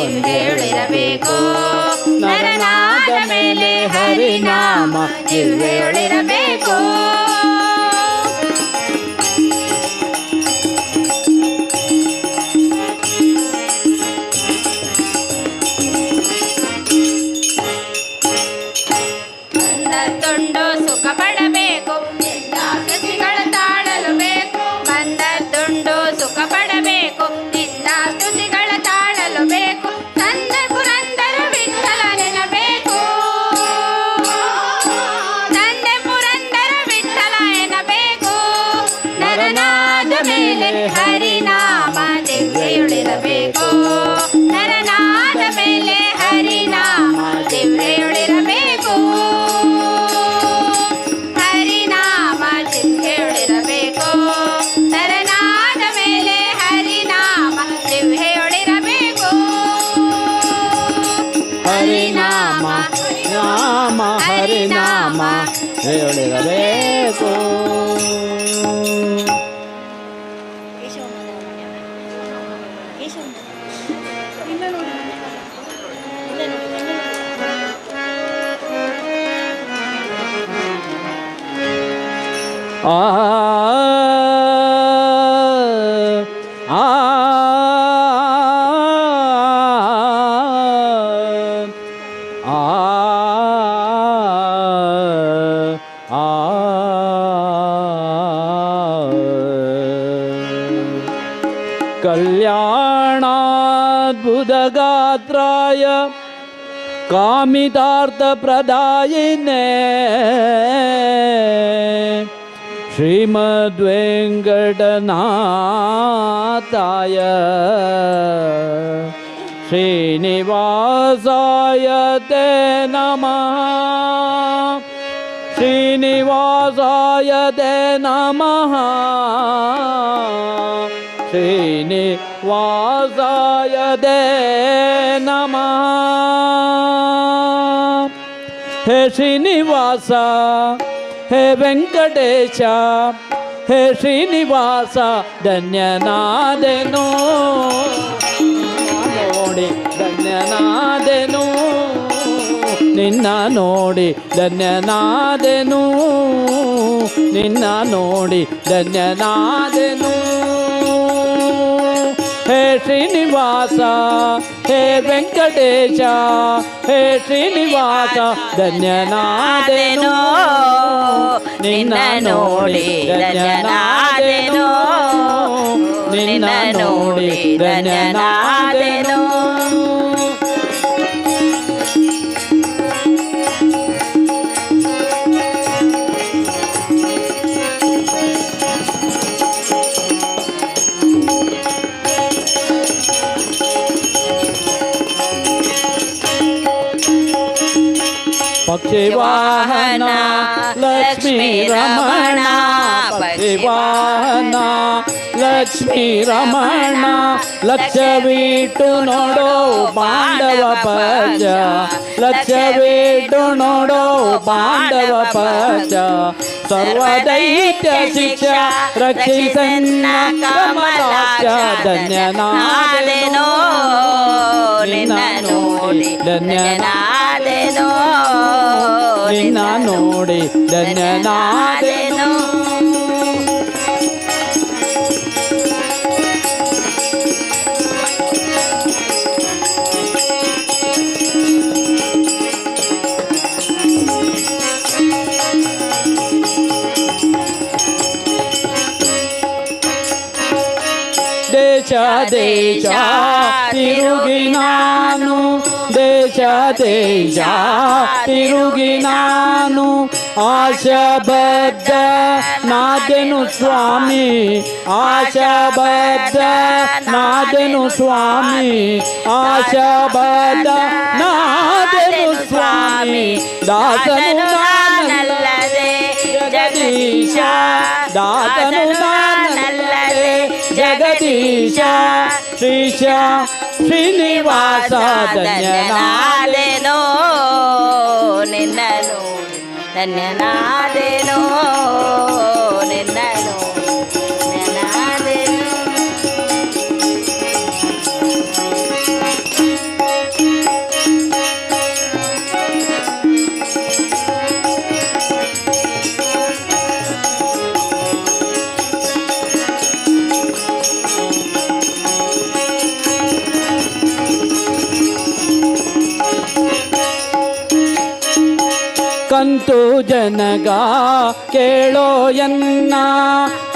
ಜಿಹ್ವೆಯೊಳಿರಬೇಕು ನರನಾದ ಮೇಲೆ ಹರಿನಾಮ ಜಿಹ್ವೆಯೊಳಿರಬೇಕು ಬಂದದ್ದುಂಡು ಸುಖ ಪಡಬೇಕು ನಿನ್ನ ಸ್ತುತಿಗಳ ತಾಳಲು ಬೇಕು ಬಂದದ್ದುಂಡು ಸುಖ ಪಡಬೇಕು ನಿನ್ನ ಸ್ತುತಿಗಳ ತಾಳಲು ಬೇಕು ತಂದೆ ಪುರಂದರ ವಿಠಲ ಎನ್ನಬೇಕು ತಂದೆ ಪುರಂದರ ವಿಠಲ ಎನ್ನಬೇಕು ನರನಾದ ಮೇಲೆ ಹರಿನಾಮ ದಿವ್ಯೆಯೊಳಿರಬೇಕು ನರನಾದ ಮೇಲೆ ಹರಿನಾಮ ದಿವ್ಯೆಯೊಳಿರಬೇಕು ಹರಿನಾಮ ಜಿಹ್ವೆಯೊಳಿರಬೇಕು ನರನಾದ ಮೇಲೆ ಹರಿನಾಮ ಜಿಹ್ವೆಯೊಳಿರಬೇಕು ಹರಿನಾಮ ನಾಮ ಹರಿನಾಮ ಹೇಳಿರಬೇಕು. ಆ ಆ ಕಲ್ಯಾಣಾದ್ಭುತಗಾತ್ರಾಯ ಕಾಮಿತಾರ್ಥಪ್ರದಾಯಿನೇ ಶ್ರೀಮದ್ವೆಂಕಟನಾಥಾಯ ಶ್ರೀನಿವಾಸಾಯ ತೇ ನಮಃ ಶ್ರೀನಿವಾಸಾಯ ತೇ ನಮಃ ಶ್ರೀನಿವಾಸಾಯ ತೇ ನಮಃ. ಹೇ ಶ್ರೀನಿವಾಸ ಹೇ ವೆಂಕಟೇಶ ಹೇ ಶ್ರೀನಿವಾಸ ಧನ್ಯನಾದೆನು ನೋಡಿ ಧನ್ಯನಾದೆನು ನಿನ್ನ ನೋಡಿ ಧನ್ಯನಾದೆನು ನಿನ್ನ ನೋಡಿ ಧನ್ಯನಾದೆನು. ಹೇ ಶ್ರೀನಿವಾಸ ಹೇ ವೆಂಕಟೇಶ ಹೇ ಶ್ರೀನಿವಾಸ ಧನ್ಯನಾದೆನು ನಿನ್ನ ನೋಡಿ ಧನ್ಯನಾದೆನು ನಿನ್ನ ನೋಡಿ ಧನ್ಯನಾದೆನು. ಪಕ್ಷಿವಾಹನ ಲಕ್ಷ್ಮೀ ರಮಣ ಪಕ್ಷಿವಾಹನ ಲಕ್ಷ್ಮೀ ರಮಣ ಲಕ್ಷವೀಟು ನೋಡೋ ಪಾಂಡವ ಪಂಚ ಲಕ್ಷವೀಟು ನೋಡೋ ಪಾಂಡವ ಪಂಚ ಸರ್ವದೈತ್ಯ ಶಿಕ್ಷ ರಕ್ಷಿಸನ್ನ ಕಮಲಾಕ್ಷ ಧನ್ಯನಾದೆನೋ ನಿನ್ನ ನೋಡಿ ಧನ್ಯನಾದೆನೋ ನಿನ್ನ ನೋಡಿ ಧನ್ಯನಾದೆನೋ. ದೇಶ ದೇಶ ತಿರುಗಿ ನಾನು ದೇಶ ದೇಶ ತಿರುಗಿ ನಾನು ಆಶಾಬದ್ಧ ನಾದೆನು ಸ್ವಾಮಿ ಆಶಾಬದ್ಧ ನಾದೆನು ಸ್ವಾಮಿ ಆಶಾಬದ್ಧ ನಾದೆನು ಸ್ವಾಮಿ ದಾಸನು ನಾನಲ್ಲದೆ ಜಗದೀಶ ದಾಸನು ನಾನಲ್ಲದೆ ಜಗದೀಶ ಶ್ರೀಶ ಶ್ರೀನಿವಾಸ ಧನ್ಯನಾದೆನೋ ನಿನ್ನ ನೋಡಿ ಧನ್ಯನಾದೆನೋ ನಿನ್ನ ನೋಡಿ ಧನ್ಯನಾದೆನೋ. ಕಂತು ಜನಗ ಕೇಳೋ ಎನ್ನ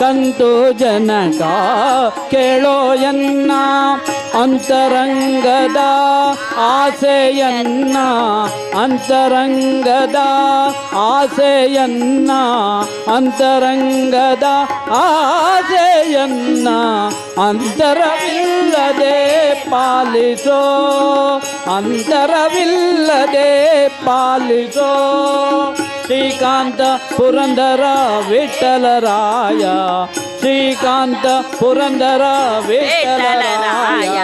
ಕಂತು ಜನಗ ಕೇಳೋ ಎನ್ನ ಅಂತರಂಗದ ಆಸೆಯನ್ನ ಅಂತರಂಗದ ಆಸೆಯನ್ನ ಅಂತರಂಗದ ಆಸೆಯನ್ನ ಅಂತರವಿಲ್ಲದೆ ಪಾಲಿಸೋ ಅಂತರವಿಲ್ಲದೆ ಪಾಲಿಸೋ ಶ್ರೀಕಾಂತ ಪುರಂದರ ವಿಠಲರಾಯ ಶ್ರೀಕಾಂತ ಪುರಂದರ ವಿಠಲರಾಯ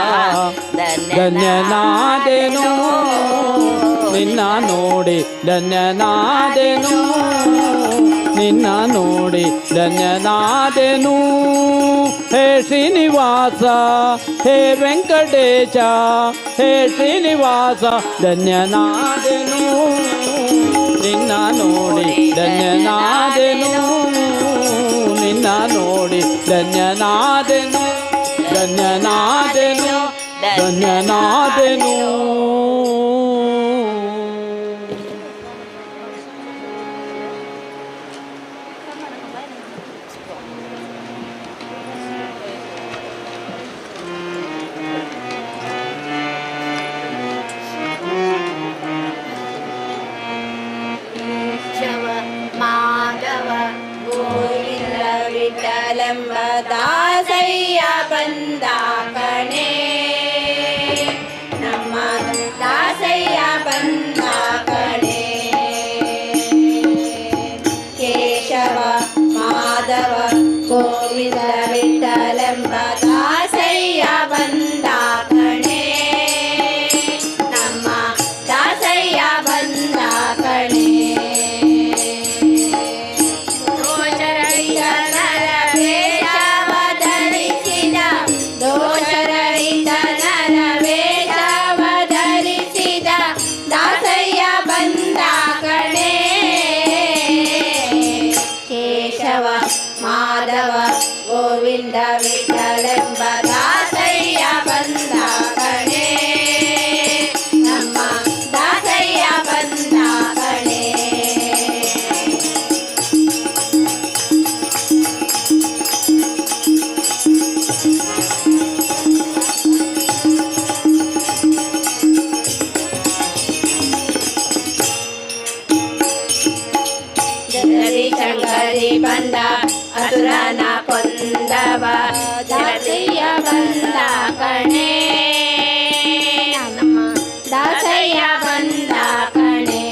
ಧನ್ಯನಾದೆನು ನಿನ್ನ ನೋಡಿ ಧನ್ಯನಾದೆನು ನಿನ್ನ ನೋಡಿ ಧನ್ಯನಾದೆನು ಹೇ ಶ್ರೀನಿವಾಸ ಹೇ ವೆಂಕಟೇಶ ಹೇ ಶ್ರೀನಿವಾಸ ಧನ್ಯನಾದೆನು ನಿನ್ನ ನೋಡಿ ಧನ್ಯನಾದೆನು ನಿನ್ನ ನೋಡಿ ಧನ್ಯನಾದೆನು ಧನ್ಯನಾದೆನು ಧನ್ಯನಾದೆನು. ಮಾಧವ ಗೋವಿಂದ ವಿಠಲೆಂಬ ದಾಸಯ್ಯ ಬಂದ ಕಣೆ ನಮ್ಮ ದಾಸಯ್ಯ ಬಂದ ಕಣೆ ಕೇಶವ ಮಾಧವ ಗೋವಿಂದ ವಿಠಲೆಂಬ ದಾಸಯ್ಯ ಬಂದ ಕಣೆ ನಮ್ಮ ದಾಸಯ್ಯ ಬಂದ ಕಣೆ ಮಾಧವ ಗೋವಿಂದ ವಿಠಲೆಂಬ ದಾಸಯ್ಯ ಬಂದ ಕಣೆ ನಮ್ಮ ದಾಸಯ್ಯ ಬಂದ ಕಣೆ ಜನರಿ ಶಂಕರಿ ಬಂದ ಅಸುರನ ಕೊಂದವ ದಾಸಯ್ಯ ಬಂದ ಕಣೆ ನಮ್ಮ ದಾಸಯ್ಯ ಬಂದ ಕಣೆ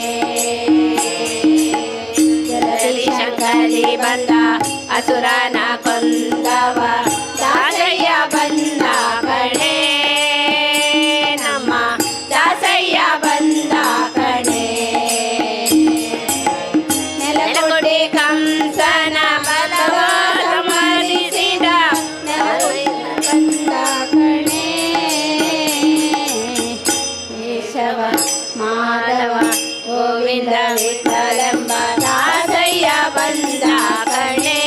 ಜನರಿ ಶಂಕರಿ ಬಂದ ಅಸುರನ ಕೊಂದವ ದಾಸಯ್ಯ ಬಂದ ಕಣೆ ನಮ್ಮ ದಾಸಯ್ಯ ಬಂದ ಕಣೆ ನೆಲಗೊಡೆ ಕಂಸನ ಬಲವ ಸಮರಿಸಿದ ಬಂದ ಕಣೆ ಕೇಶವ ಮಾಧವ ಗೋವಿಂದ ವಿಠಲೆಂಬ ದಾಸಯ್ಯ ಬಂದ ಕಣೆ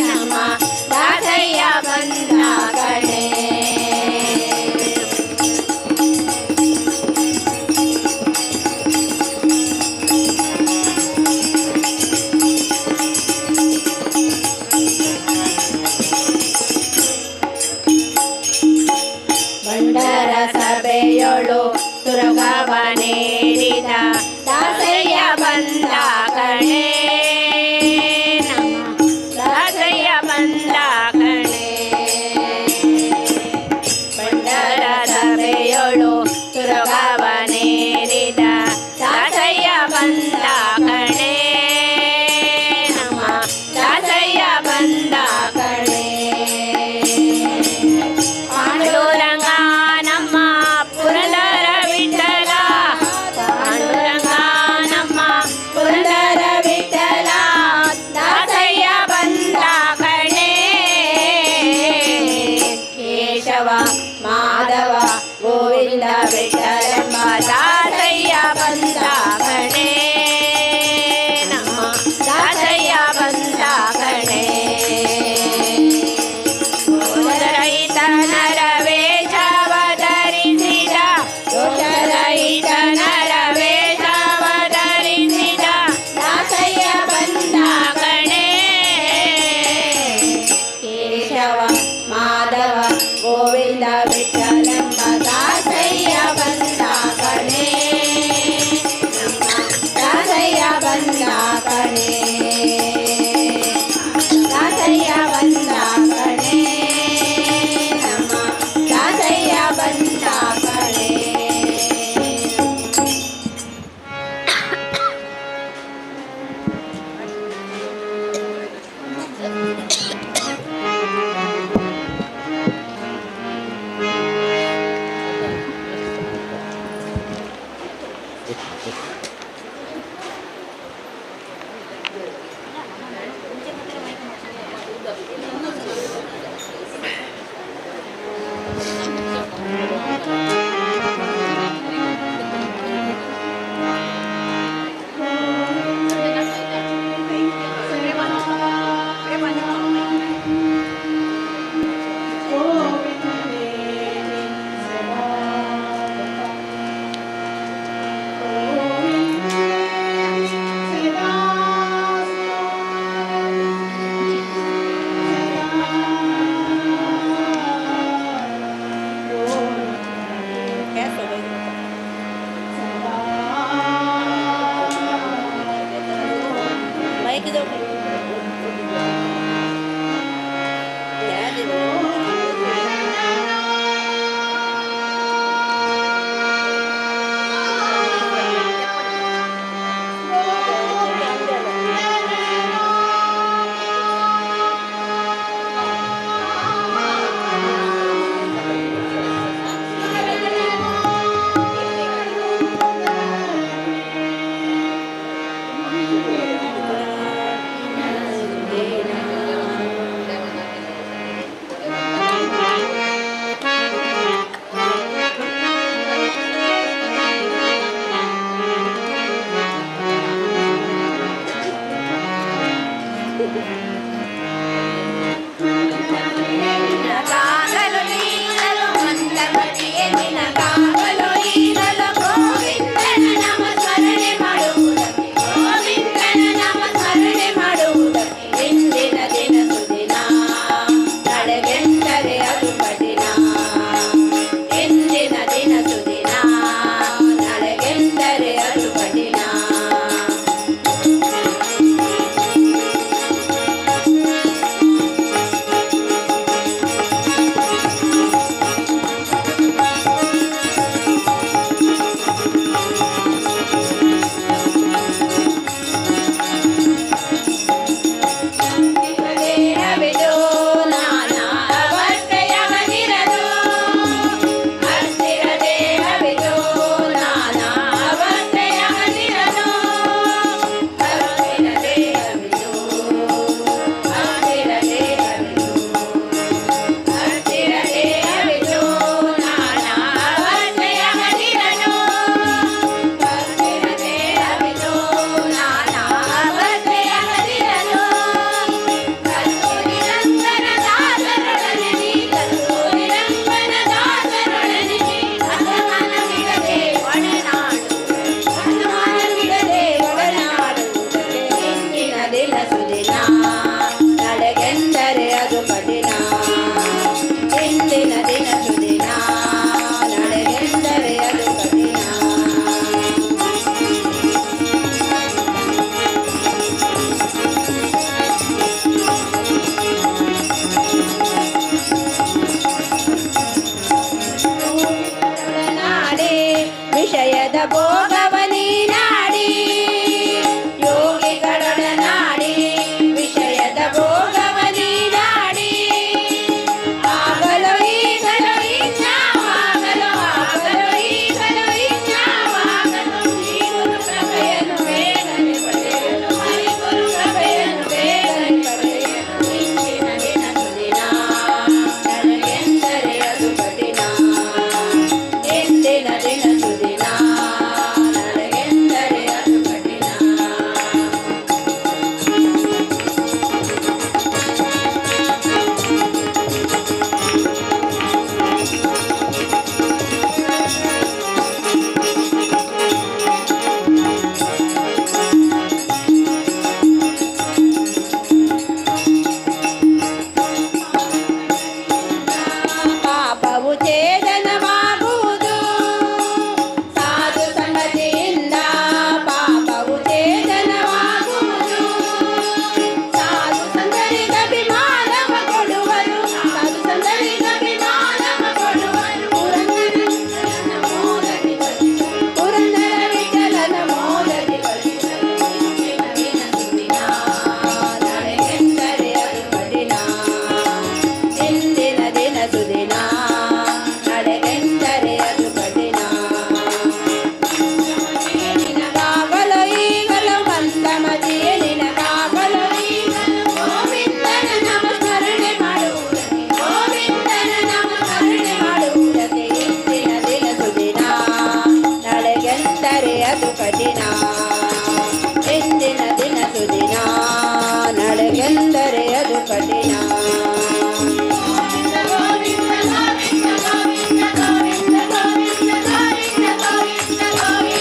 ನಮ್ಮ ದಾಸಯ್ಯ ಬಂದ ಕಣೆ ಬಂಡರ ಸಭೆಯೊಳು ಸುರಗವನೇರಿದ ದಾಸಯ್ಯ ಬಂದ ಕಣೆ ನಮ್ಮ ದಾಸಯ್ಯ ಬಂದ ಕಣೆ ಬಂಡರ ಸಭೆಯೊಳು ಸುರಗವನೇರಿದ ದಾಸಯ್ಯ ಬಂದ ಕಣೆ ನಮ್ಮ ದಾಸಯ್ಯ ಬಂದ ಕಣೆ ಪಾಂಡುರಂಗ ನಮ್ಮ ಪುರಂದರ ವಿಠಲ ಪಾಂಡುರಂಗ ನಮ್ಮ ಪುರಂದರ ವಿಠಲ ದಾಸಯ್ಯ ಬಂದ ಕಣೆ ಕೇಶವ ಮಾಧವ ಗೋವಿಂದ ವಿಠಲೆಂಬ ದಾಸಯ್ಯ ಬಂದ ಕಣೆ ನಮ್ಮ ದಾಸಯ್ಯ ಬಂದ ಕಣೆ ದೋಷರಹಿತನರ ವೇಷವ ಧರಿಸಿದ ದೋಷರಹಿತನರ ವೇಷವ ಧರಿಸಿದ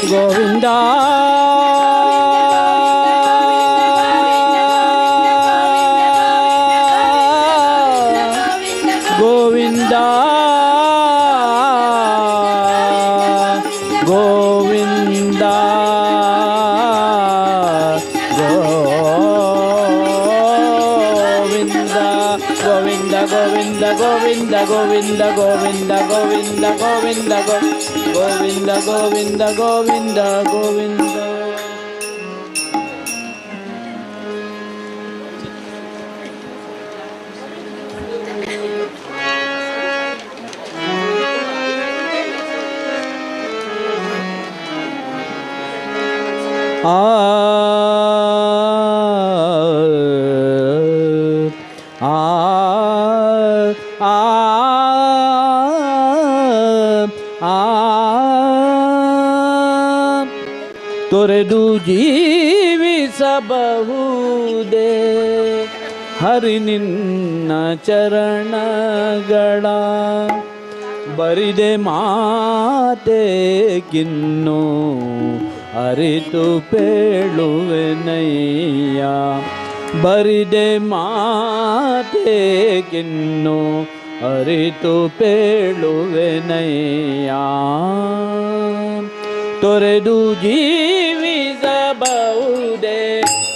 ಗೋವಿಂದ ಗೋವಿಂದ ಗೋವಿಂದ ಗೋವಿಂದ ಗೋವಿಂದ ಗೋವಿಂದ ಗೋವಿಂದ ಗೋವಿಂದ ಗೋವಿಂದ ಗೋವಿಂದ ಗೋವಿಂದ ಗೋವಿಂದ ಗೋವಿಂದ ಗೋವಿಂದ ಆ ತೊರೆದು ಜೀವಿಸಬಹುದೇ ಹರಿ ನಿನ್ನ ಚರಣಗಳ ಬರಿದೆ ಮಾತೆಗಿನ್ನು ಅರಿತು ಪೇಳುವೆನಯ್ಯ ಬರಿದೆ ಮಾತೆಗಿನ್ನು ಅರಿತು ಪೇಳುವೆನಯ್ಯ ತೊರೆದು ಜೀವಿಸಬಹುದೇ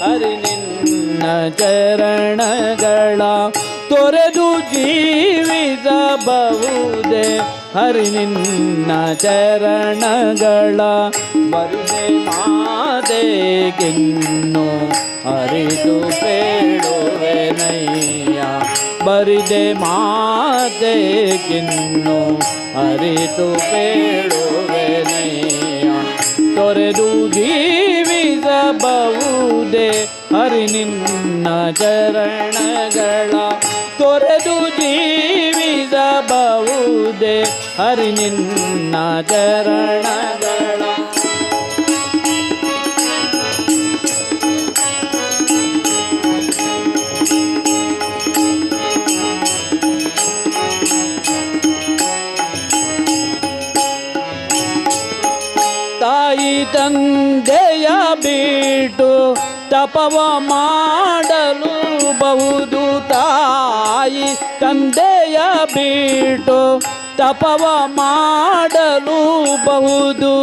ಹರಿ ನಿನ್ನ ಚರಣಗಳ ತೊರೆದು ಜೀವಿಸಬಹುದೇ ಹರಿ ನಿನ್ನ ಚರಣಗಳ ಬರಿದೆ ಮಾತೆಗಿನ್ನು ಅರಿತು ಪೇಳುವೆನಯ್ಯ ಬರಿದೆ ಮಾತೆಗಿನ್ನು ಅರಿತು ಪೇಳುವೆನಯ್ಯ ತೊರೆದು ಜೀವಿಸಬಹುದೇ ಹರಿ ನಿನ್ನ ಚರಣಗಳ ತೊರೆದು ಜೀವಿಸಬಹುದೇ ಹರಿ ನಿನ್ನ ಚರಣಗಳ ತಾಯಿ ತಂದೆಯ ಬಿಟ್ಟು ತಪವ ಮಾಡಲು ಬಹುದು ತಾಯಿ ತಂದೆಯ ಬಿಟ್ಟು ತಪವ ಮಾಡಲು ಬಹುದು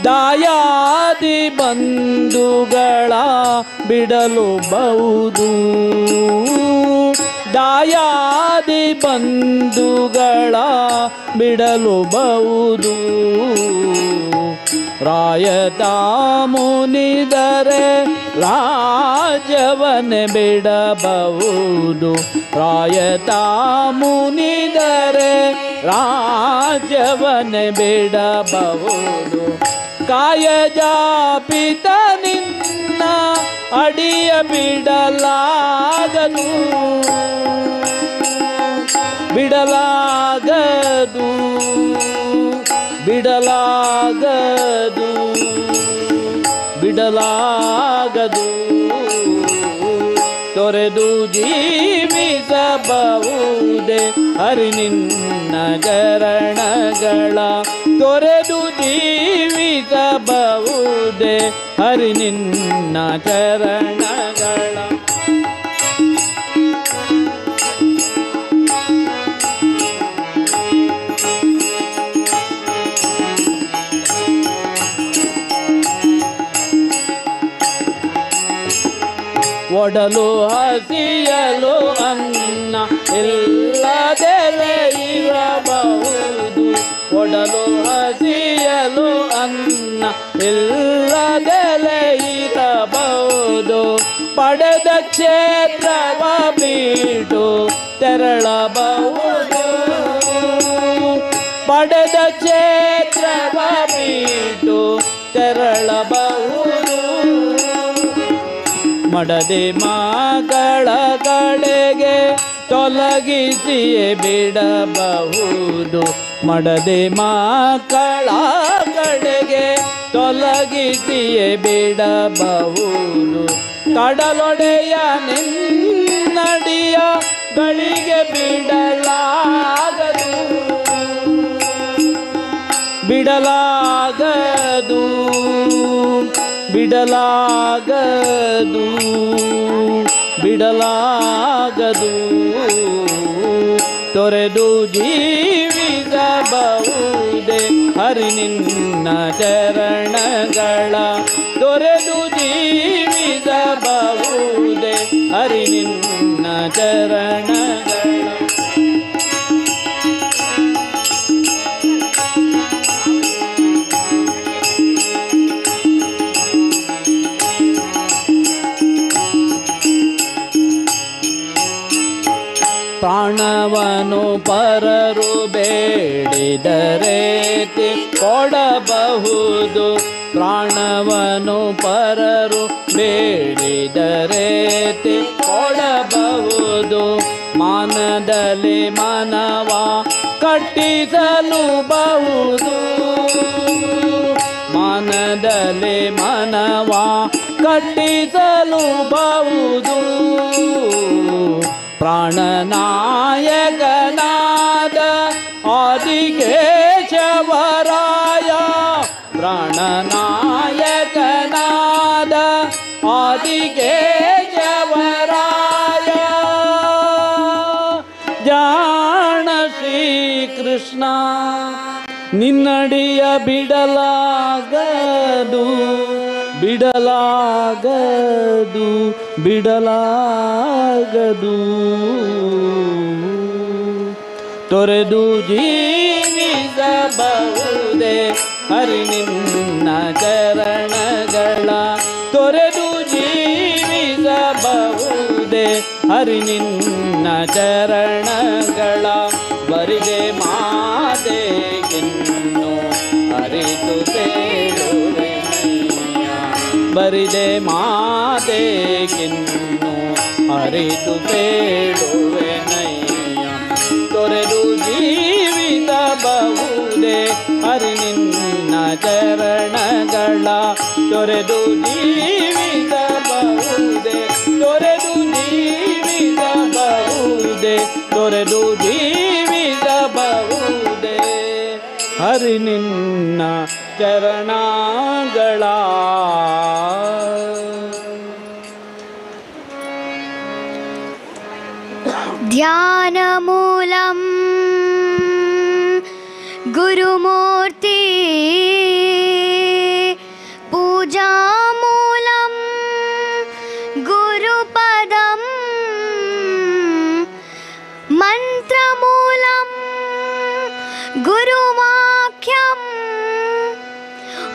ದಾಯಾದಿ ಬಂಧುಗಳ ಬಿಡಲು ಬಹುದು ದಾಯಾದಿ ಬಂಧುಗಳ ಬಿಡಲು ಬಹುದು ರಾಯತ ಮುನಿದರೆ ರಾಜವನೆ ಬಿಡಬಹುದು ರಾಯತ ಮುನಿದರೆ ರಾಜವನೆ ಬಿಡಬಹುದು ಕಾಯಜಾಪಿತ ನಿನ್ನ ಅಡಿಯ ಬಿಡಲಾಗದು ಬಿಡಲಾಗದು ಬಿಡಲಾಗದು ಬಿಡಲಾಗದು ತೊರೆದು ಜೀವಿಸಬಹುದೇ ಹರಿ ನಿನ್ನ ಚರಣಗಳ ತೊರೆದು ಜೀವಿಸಬಹುದೇ ಹರಿ ನಿನ್ನ ಚರಣಗಳ ಒಡಲು ಹಸಿಯಲು ಅನ್ನ ಇಲ್ಲದೆಲೆ ಇರಬಹುದು ಒಡಲು ಹಸಿಯಲು ಅನ್ನ ಇಲ್ಲದೆಲೆ ಇರಬಹುದು ಪಡೆದ ಕ್ಷೇತ್ರವ ಬಿಟ್ಟು ತೆರಳಬಹುದು ಪಡೆದ ಕ್ಷೇತ್ರವ ಬಿಟ್ಟು ತೆರಳಬಹುದು ಮಡದೆ ಮಗಳ ಕಡೆಗೆ ತೊಲಗಿಸಿಯೇ ಬಿಡಬಹುದು ಮಡದೆ ಮಕ್ಕಳ ಕಡೆಗೆ ತೊಲಗಿಸಿಯೇ ಬಿಡಬಹುದು ಕಡಲೊಡೆಯ ನಿನ್ನಡಿಯ ಗಳಿಗೆ ಬಿಡಲಾಗದು ಬಿಡಲಾಗದು ಬಿಡಲಾಗದು ಬಿಡಲಾಗದು ತೊರೆದು ಜೀವಿಸಬಹುದೇ ಹರಿ ನಿನ್ನ ಚರಣಗಳ ತೊರೆದು ಜೀವಿಸಬಹುದೇ ಹರಿ ನಿನ್ನ ಚರಣಗಳ ಪ್ರಾಣವನು ಪರರು ಬೇಡಿದರೆ ಕೊಡಬಹುದು ಪ್ರಾಣವನು ಪರರು ಬೇಡಿದರೆ ಕೊಡಬಹುದು ಮಾನದಲ್ಲಿ ಮನವ ಕಟ್ಟಿಸಲು ಬಹುದು ಮಾನದಲ್ಲಿ ಮನವ ಕಟ್ಟಿಸಲು ಬಹುದು ಪ್ರಾಣನಾಯಕನಾದ ಆದಿಕೇಶವರಾಯ ಪ್ರಾಣನಾಯಕನಾದ ಆದಿಕೇಶವರಾಯ ಜಾಣ ಶ್ರೀಕೃಷ್ಣ ನಿನ್ನಡಿಯ ಬಿಡಲಾಗದು ಬಿಡಲಾಗದು ಬಿಡಲಾಗದು ತೊರೆದು ಜೀವಿಸಬಹುದೇ ಹರಿ ನಿನ್ನ ಚರಣಗಳ ತೊರೆದು ಜೀವಿಸಬಹುದೇ ಹರಿ ನಿನ್ನ ಚರಣಗಳ ಬರಿದೆ ಮಾತೆಗಿನ್ನು ಅರಿತು ಬೇಡುವೆ ಬರಿದೆ ಮಾತೆಗಿನ್ನು ಅರಿತು ಬೇಡುವೆ ನಯ್ಯ ತೊರೆದು ಜೀವಿಸಬಹುದೇ ಹರಿ ನಿನ್ನ ಚರಣಗಳ ತೊರೆದು ಜೀವಿಸಬಹುದೇ ತೊರೆದು ಜೀವಿಸಬಹುದೇ ತೊರೆದು ಜೀವಿಸಬಹುದೇ ಹರಿ ನಿನ್ನ ಚರಣಗಳ ಧ್ಯಾನಮೂಲಂ ಗುರುಮೂರ್ತಿ ಪೂಜಾಮೂಲಂ ಗುರುಪದಂ ಮಂತ್ರಮೂಲಂ ಗುರುವಾಕ್ಯಂ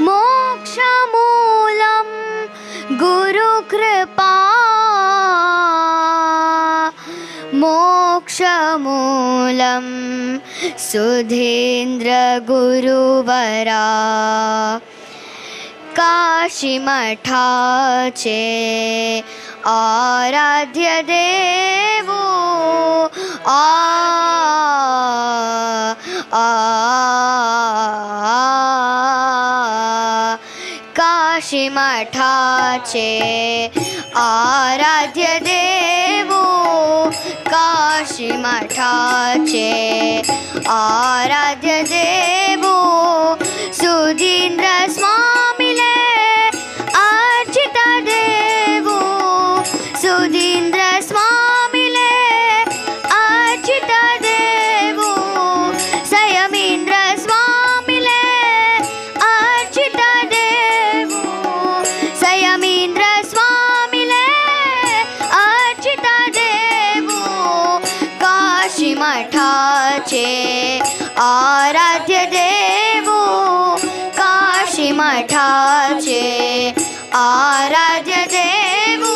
ಮೋಕ್ಷಮೂಲಂ ಗುರುಕೃಪಾ मोक्षमूलं सुधीन्द्रगुरुवरा काशीमठाचे आराध्य देवो काशीमठाचे आराध्य देवो काशीमठाचे आराध्य देवो सुधीन्द्र स्वामिले अर्चित देवो सुधीन्द्र स्वामिले अर्चित देवो संयमीन्द्र स्वामिले अर्चित देवो संयमीन्द्र स्वामिले अर्चित देवो काशीमठाचे आराध्य देवो काशीमठाचे आराध्य देवो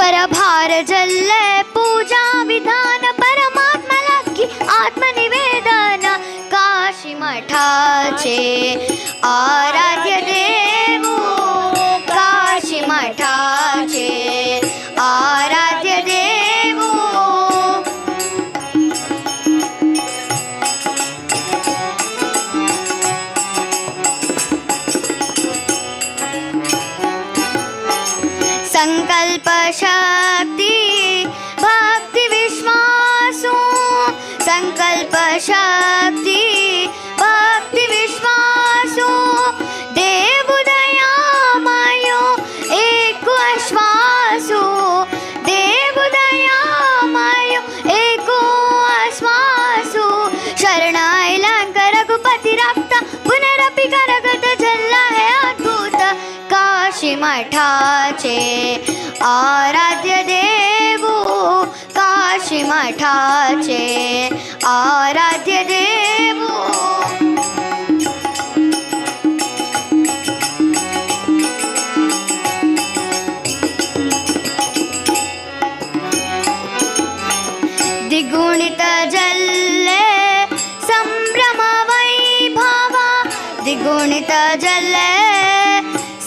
परभार जल्ले पूजा विधान परमात्मा लग्गी आत्मनिवेदन काशीमठाचे आराध्य देवो काशीमठाचे आराध्य देवो संकल्प शक्ति भक्ति विश्वासो संकल्प शक्ति भक्ति विश्वासो देव दयामयो एको आश्वासो देव दयामयो एको आश्वासो शरणायला रघुपती राखता पुनरपि करगत झल्ला है अद्भुत काशी मठाचे आराध्य देवो काशी मठाचे आराध्य देवो द्विगुणित जल्ले संभ्रम वैभवा द्विगुणित जल्ले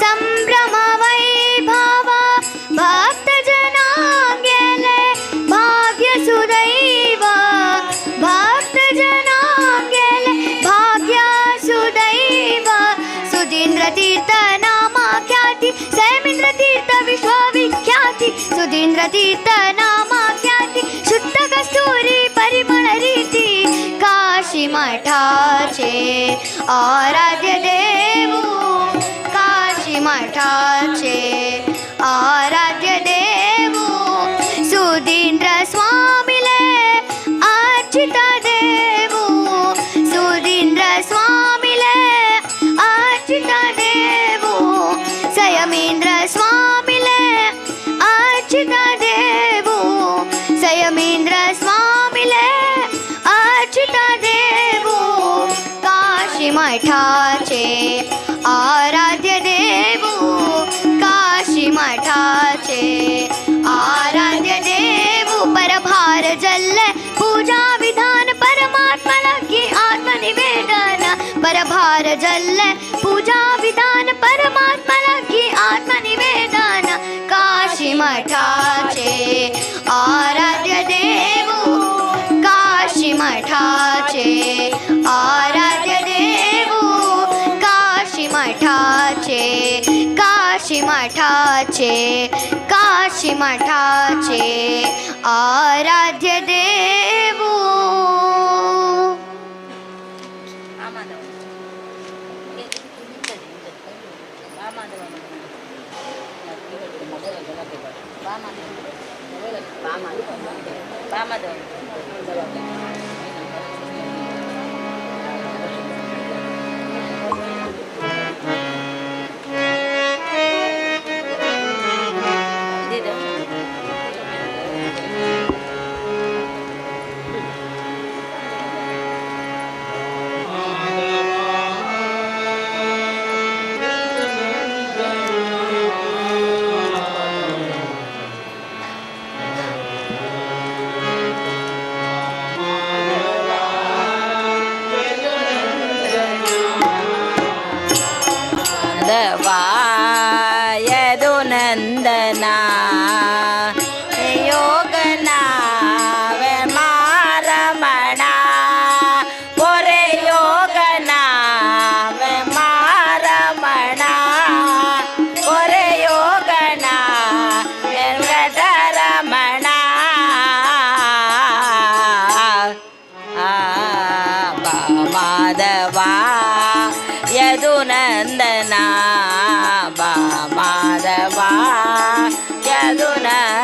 संभ्रम वैभवा भक्त जना गेले भाग्य सुदैव भक्त जना गेले भाग्य सुदैव सुधींद्र तीर्थ नामा ख्याति सैमिंद्र तीर्थ विश्वविख्याति सुधींद्र तीर्थ नामा ख्याति शुद्ध कस्तूरी परिमळ रीती काशी मठाचे आराध्य देवो काशी मठाचे आराध्य देवो सुधींद्र स्वामीले अर्चित देवो सुधींद्र स्वामीले अर्चित देवो संयमेंद्र स्वामीले अर्चित देवो संयमेंद्र स्वामीले अर्चित देवो काशी मठाचे आराध्य देवो काशी मठाचे आराध्य देवो परभार जल्ले पूजा विधान परमात्मा लगी आत्मनिवेदन परभार जल्ले पूजा विधान परमात्मा लगी आत्मनिवेदन काशी मठाचे आराध्य देवो काशी मठाचे आराध्य देवो काशी मठाचे काशी मठाचे काशी मठाचे आराध्य देवो ಯದು ನಂದನ ಯೋಗನಾವ ಮಾರಮಣ ಪೊರೆ ಯೋಗನಾವ ಮಾರಮಣ ಪೊರೆ ಯೋಗನ ವೆಂಕಟರಮಣ ಮಾಧವ ಯದು ನಂದನ ಮಾಧವ ಯದು ನಂದನ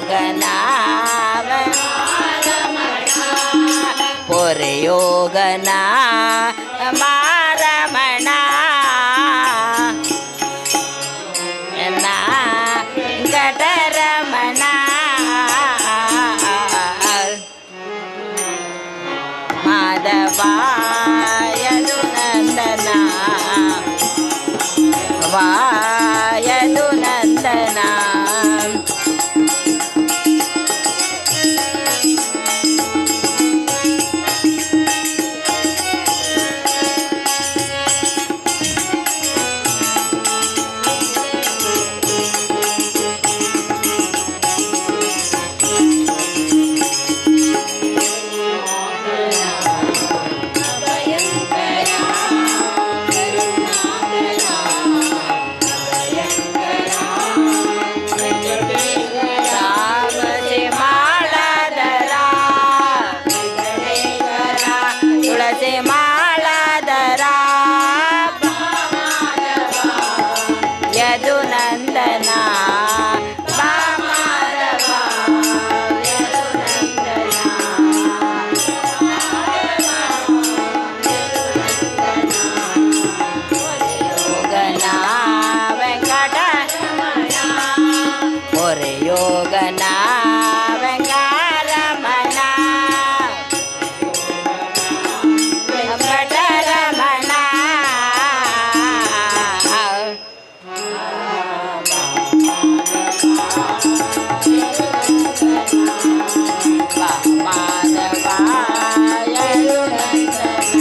ಯೋಗನ ಪೊರೆಯೋಗನ ಮಾರಮಣ ವೆಂಕಟರಮಣ ಮಾಧವಾಯದು ನಂದನ ವಾಯದು ನಂದನ ತುಳಸಿ ಮಾಳಾದರ ಯದು ನಂದನ ಯೋಗನ ವೆಂಕಟರಮಣ ಪೊರೆಯೋಗನ ವೆಂಕಟರಮಣ ವೆಂಕಟರಮಣ ಮಾಧವಾಯದು ನಂದನ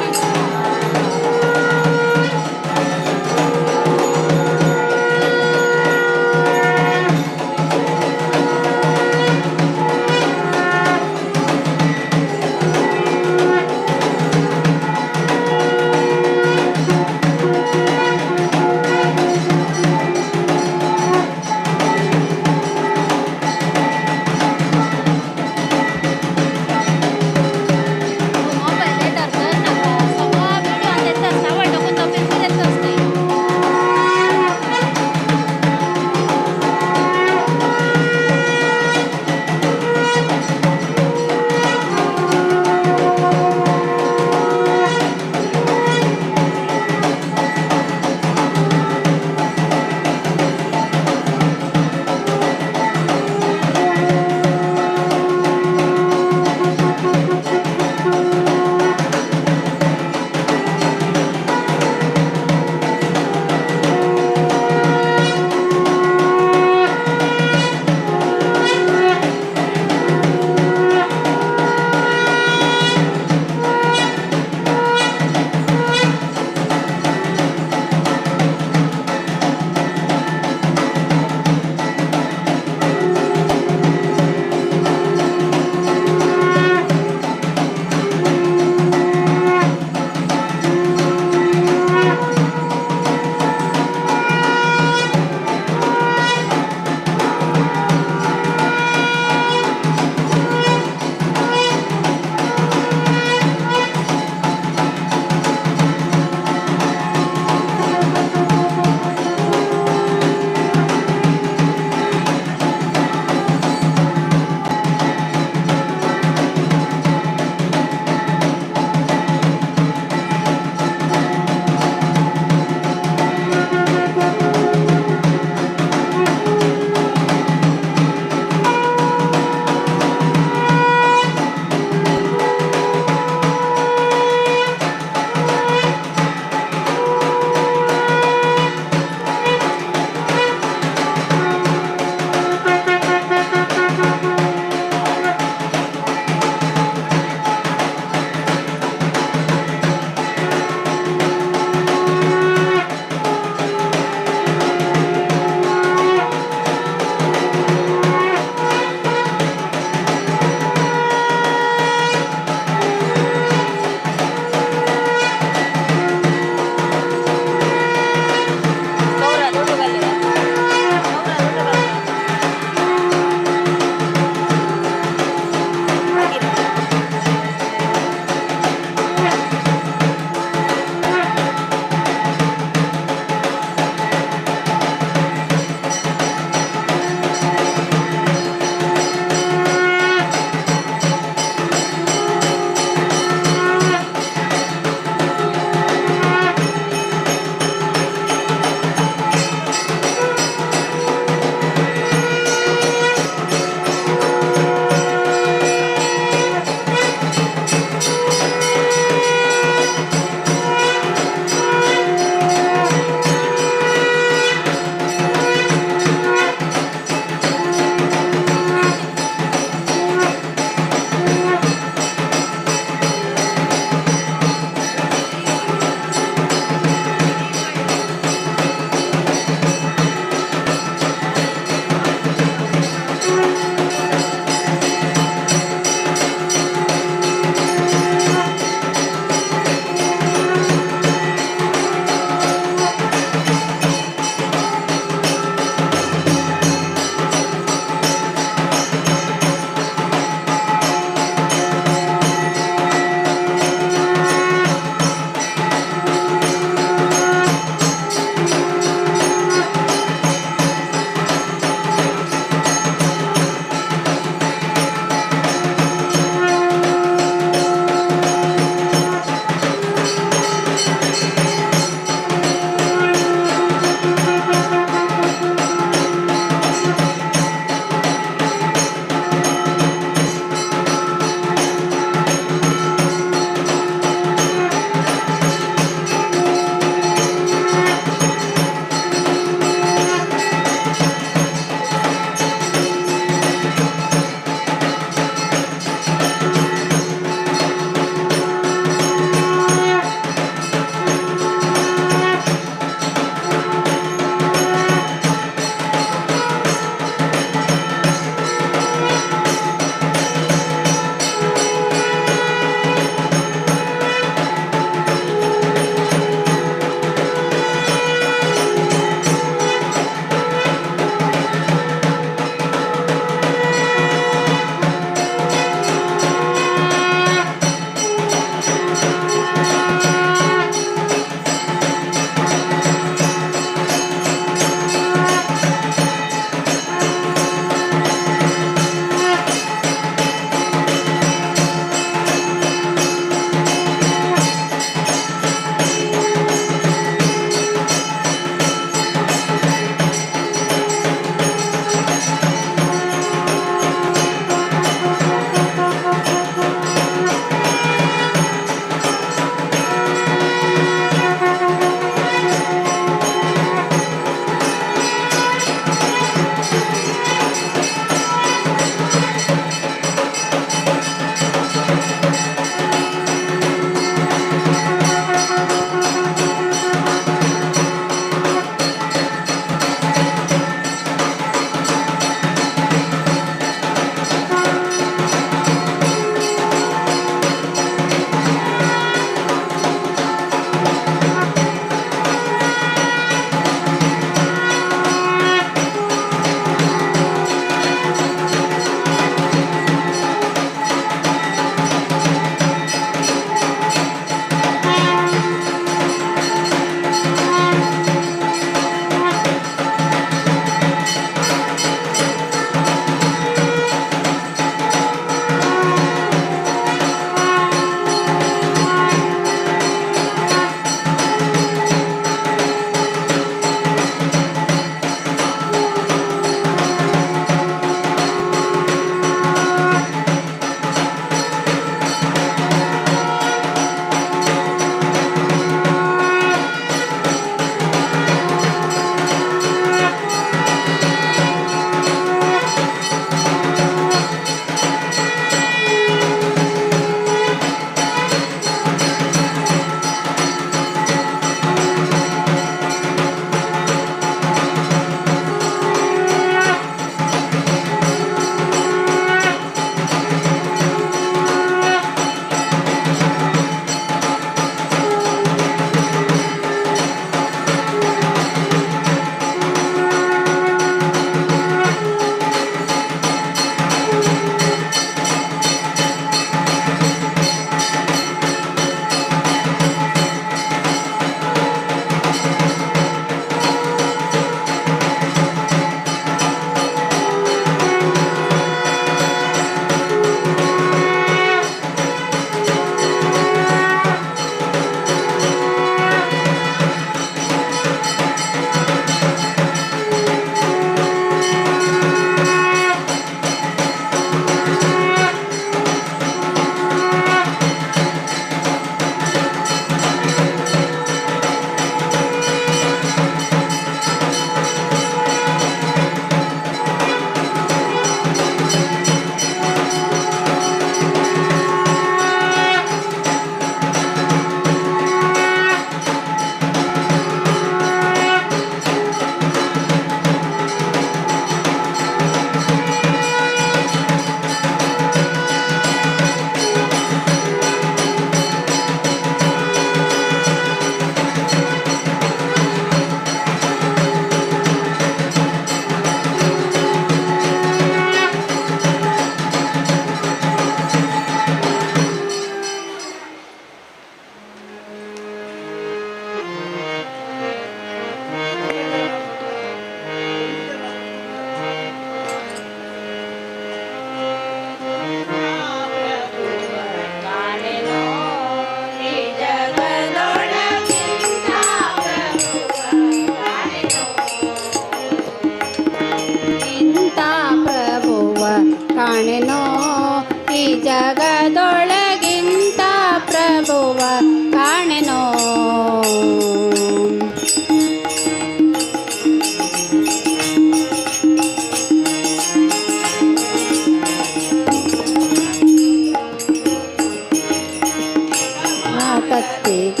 ತತ್ತಿಗ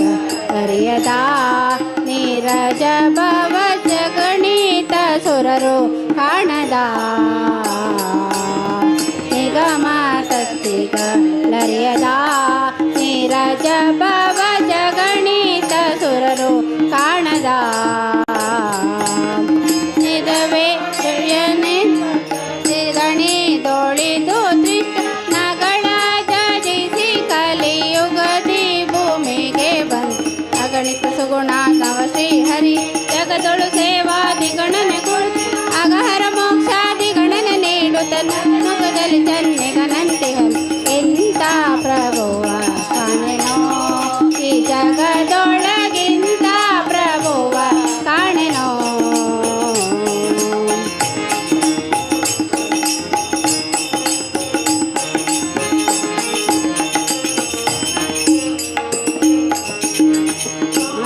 ಅರಿಯದ ನೀರಜ ಭವಜ ಗಣಿತ ಸುರರು ಕಾಣದ ನಿಗಮ ತತ್ತಿಗ ಲರಿಯದ ನೀರಜ ಭವಜ ಗಣಿತ ಸುರರು ಕಾಣದ ನಿದವೇ ದುರ್ಯನೆ ಗಣಿ ದೋಳಿದು ನಗಳ ಜಜಿಸಿ ಕಲಿಯುಗದಿ ಭೂಮಿಗೆ ಬಂದು ಅಗಣಿತ ಸುಗುಣ ನವ ಶ್ರೀಹರಿ ಜಗದೊಳು ಸೇವಾದಿ ಗಣನೆ ಕುಳಿತು ಅಗಹರ ಮೋಕ್ಷಾದಿ ಗಣನೆ ನೀಡುತ್ತ ಮುಖದಲ್ಲಿ ಚನ್ನಿಗನಂತೆ ಎಂತ ಪ್ರಭುವ ಕಾಣೆನೋ ಈ ಜಗದೊಳಗಿಂತ ಪ್ರಭುವ ಕಾಣೆನೋ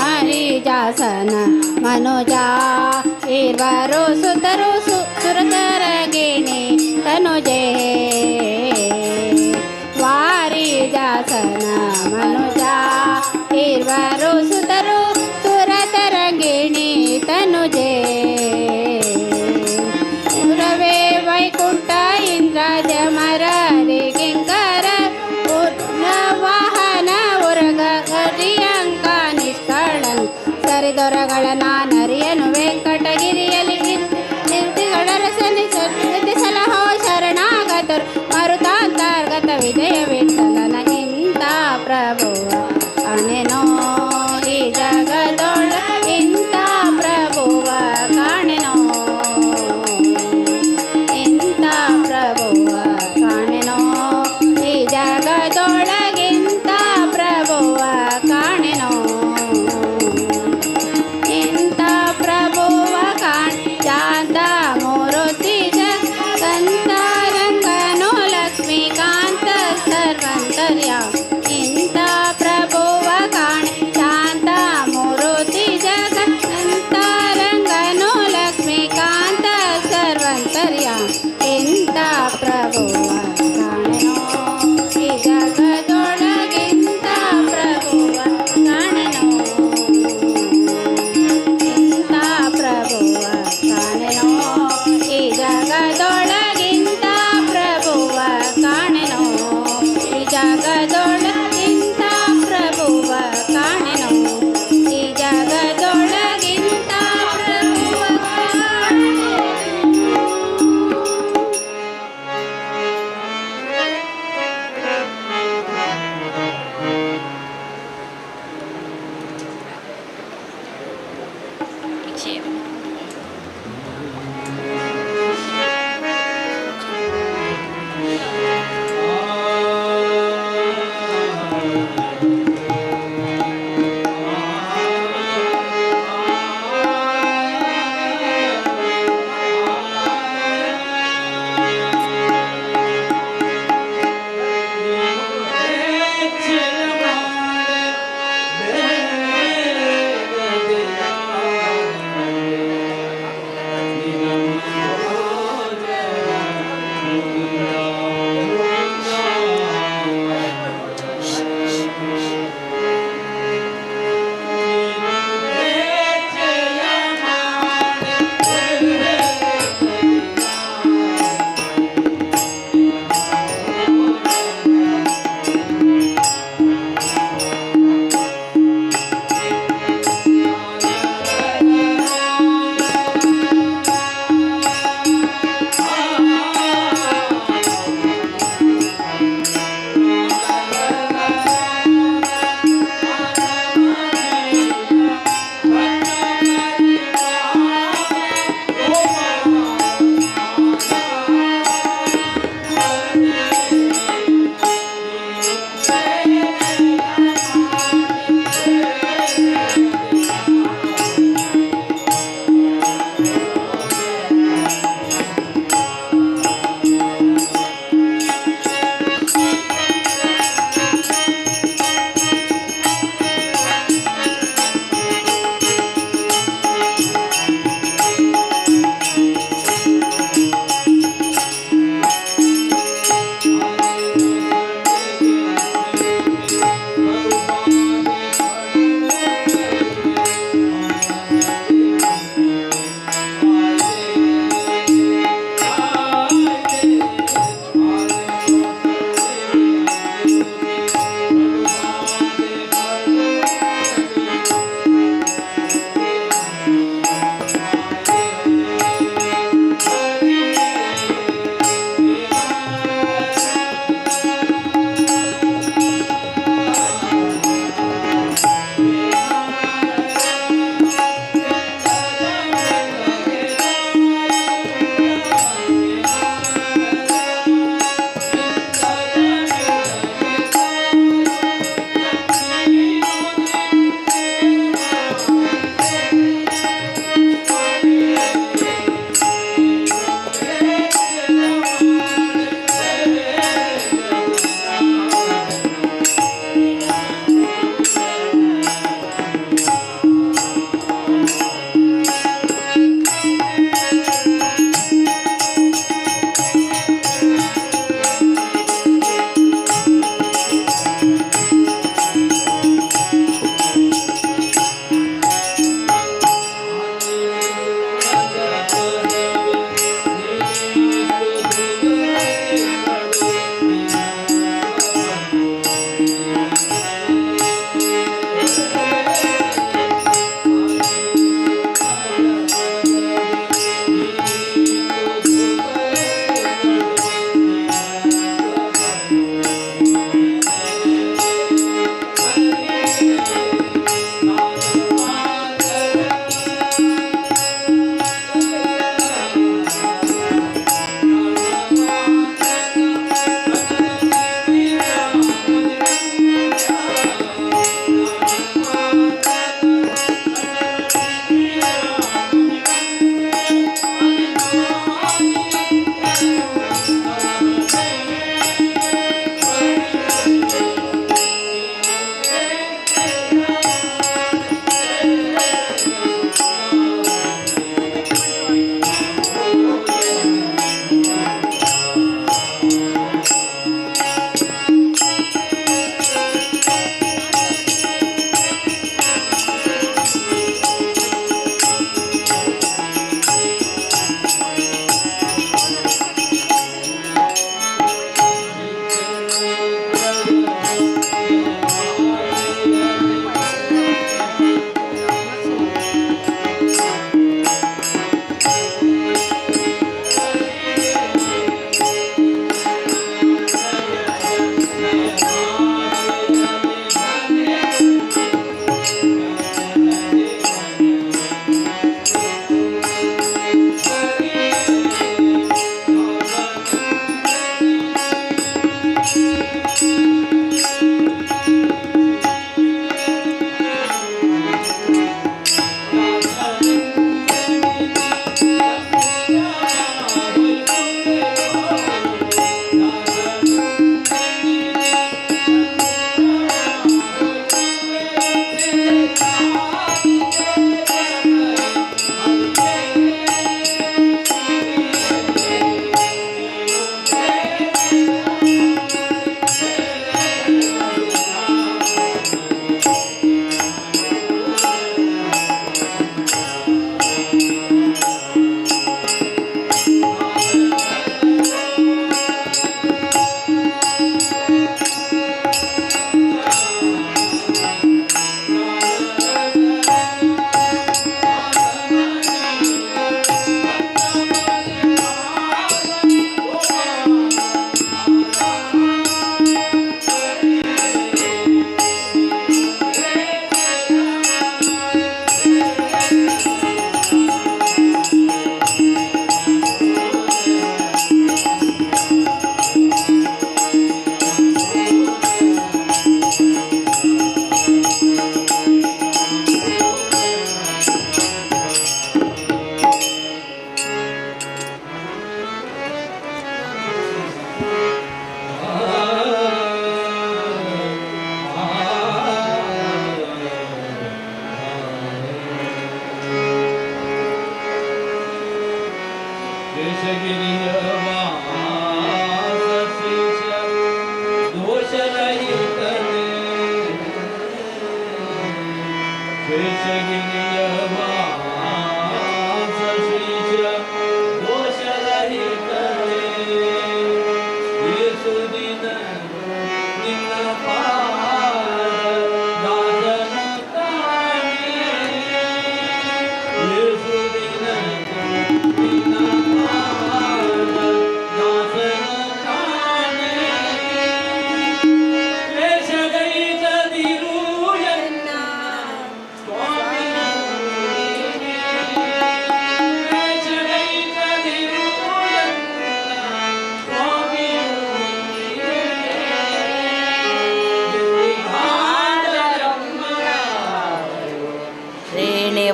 ಹರಿಜಾಸನ ಮನುಜ ಇರುವರು ಸುತರು ಸುರತರ ಗಿಣಿ ತನುಜೆ ವಾರಿಜಾಸನ ಮನುಜ ಇರುವರು ಸುತರು ಸುರತರ ಗಿಣಿ ತನುಜೆ ಸುರವೇ ವೈಕುಂಠ ಇಂದ್ರ ಜಮರರಿ ಕಿಂಕರ ವಾಹನ ಉರಗ ಹರಿಯಂಕ ನಿಷ್ಕಳಂ ಸರಿದೊರಗಳ ನಾನರಿಯನು ವೆಂಕಟಗಿರಿಯಲ್ಲಿ ನಿರ್ತಿಗಳ ರಸನಿ ಸಲಹೋ ಶರಣಾಗತರು ಮರುತಾಂತರ್ಗತ ವಿಜಯ ವಿಠಲನ ಇಂಥ ಪ್ರಭುವ ಕಾಣೆನೋ ಈ ಜಗದೊಳ ಇಂಥ ಪ್ರಭುವ ಕಾಣೆನೋ ಇಂಥ ಪ್ರಭುವ ಕಾಣೆನೋ ಈ ಜಗದೊಳಗಿಂತ ಪ್ರಭುವ ಕಾಣೆನೋ ಇಂಥ ಪ್ರಭುವ ಶಾಂತ ಮೂರುತಿ ಸಂತಾರಂಗನೋ ಲಕ್ಷ್ಮೀಕಾಂತ ಸರ್ವಂತರ್ಯ ಇಂಥ ಪ್ರಭುವ ಕಾಣೆ ಶಾಂತ ಮೂರುತಿ ಜಗಂತಾರಂಗನೋ ಲಕ್ಷ್ಮೀಕಾಂತ ಸರ್ವಂತರ್ಯ ಇಂಥ ಪ್ರಭುವ ಕಾಣೆನೋ ಈ ಜಗದೊಳಗಿಂತ ಪ್ರಭುವ ಕಾಣೆನೋ ಇಂಥ ಪ್ರಭುವ ಕಾಣೆನೋ ಈ ಜಗದೊಳಗಿಂತ ಪ್ರಭುವ ಕಾಣೆನೋ ಈ ಜಗದೊಳಗಿಂತ ಪ್ರಭುವ ಕಾಣೆನೋ ಈ ಜಗದೊಳಗಿಂತ ಪ್ರಭುವ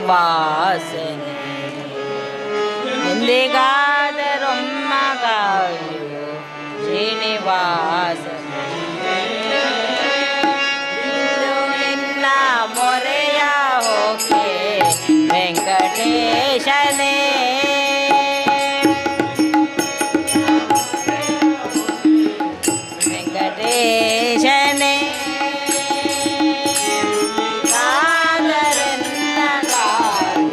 ವಾಸನೆ ಎಂದಿಗಾದರೊಮ್ಮ ಕಾಯು ಶ್ರೀನಿವಾಸನೆ ಇಂದು ನಿನ್ನ ಮೊರೆಯ ಹೋಕೆ ವೆಂಕಟೇಶನೇ ವೆಂಕಟೇಶನೇ ಕಾದರನ್ನ ಕಾಯು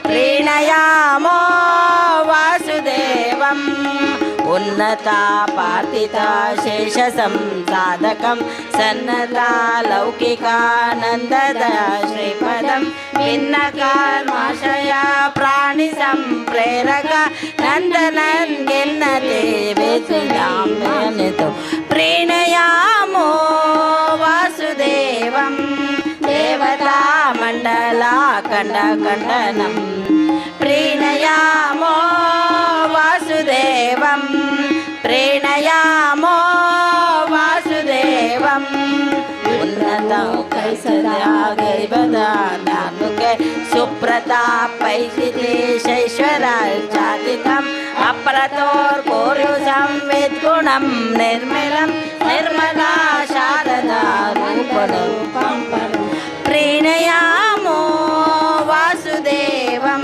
प्रीणयामो वासुदेवम् उन्नता पार्थिता शेषसंसाधकं सन्नता लौकिकानन्ददा श्रीपदं भिन्नकर्माशया प्राणिसंप्रेरक नन्दनन् गिन्नते वेदुनाम्यनितो प्रीणयामो वासुदेवं देवता मण्डलाखण्डखण्डनं प्रीणयामो वासुदेवं प्रीणयामो वासुदेवम् उन्नतं कैसदागैवदानुके सुप्रतापैशितेशैश्वराचातितम् अप्रतोर्कोरुसं विद्गुणं निर्मलं निर्मला शारदा रूपरूपं प्रीणयामो वासुदेवं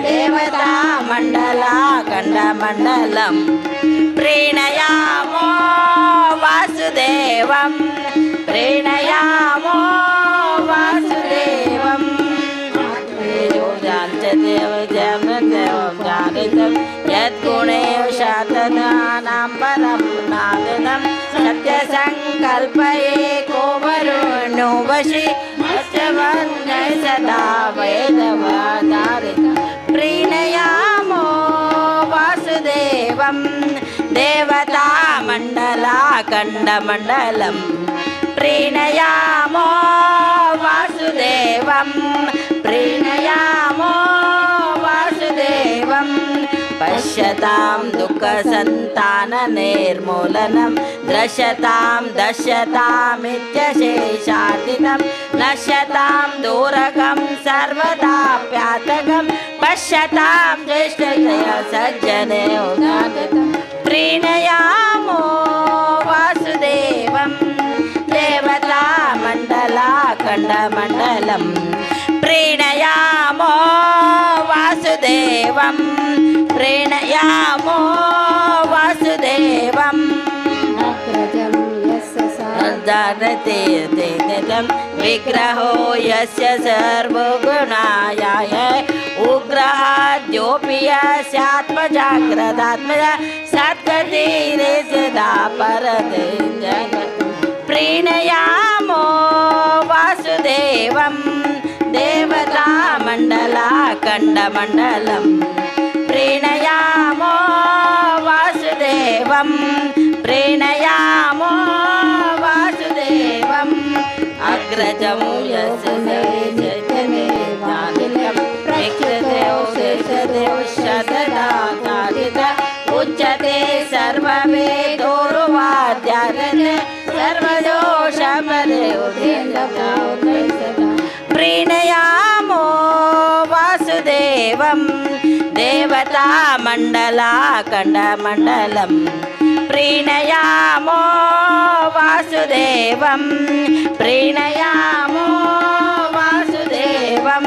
देवता मण्डलाखण्डमण्डलं प्रीणयामो वासुदेवं प्रीणयामो वासुदेवं यद्गुणे शतनानां परं नादनं सत्यसङ्कल्पये को वरुणो वशि अश्वन्यै सदा वेदवधारितं प्रीणयामो वासुदेवं देवता मण्डलाखण्डमण्डलं प्रीणयामो वासुदेवं प्रीणयामो वासुदेवं पश्यतां दुःखसन्ताननिर्मूलनं दृश्यतां दश्यतामित्यशेषार्थितं नश्यतां दूरकं सर्वदाप्यातकं पश्यतां ज्येष्ठतया सज्जने उदागतं प्रीणयामो वासुदेवं देवता मण्डलाखण्डमण्डलं प्रीणयामो वासुदेवं प्रीणयामो वासुदेवम् अग्रजं यस्य जानते तेन विग्रहो यस्य सर्वगुणाय उग्रहाद्योऽपि यस्यात्मजाग्रदात्मजा सद्गतिरे सदा परते जगत् प्रीणयामो वासुदेवं देवता मण्डलाखण्डमण्डलं प्रीणयामो वासुदेवं प्रीणयामो वासुदेवम् अग्रजं यस्य उच्यते सर्ववेदोरुवाद्यारण्य सर्वदोषपरे प्रीणयामो वासुदेवं देवता मण्डलाखण्डमण्डलं प्रीणयामो वासुदेवं प्रीणयामो वासुदेवं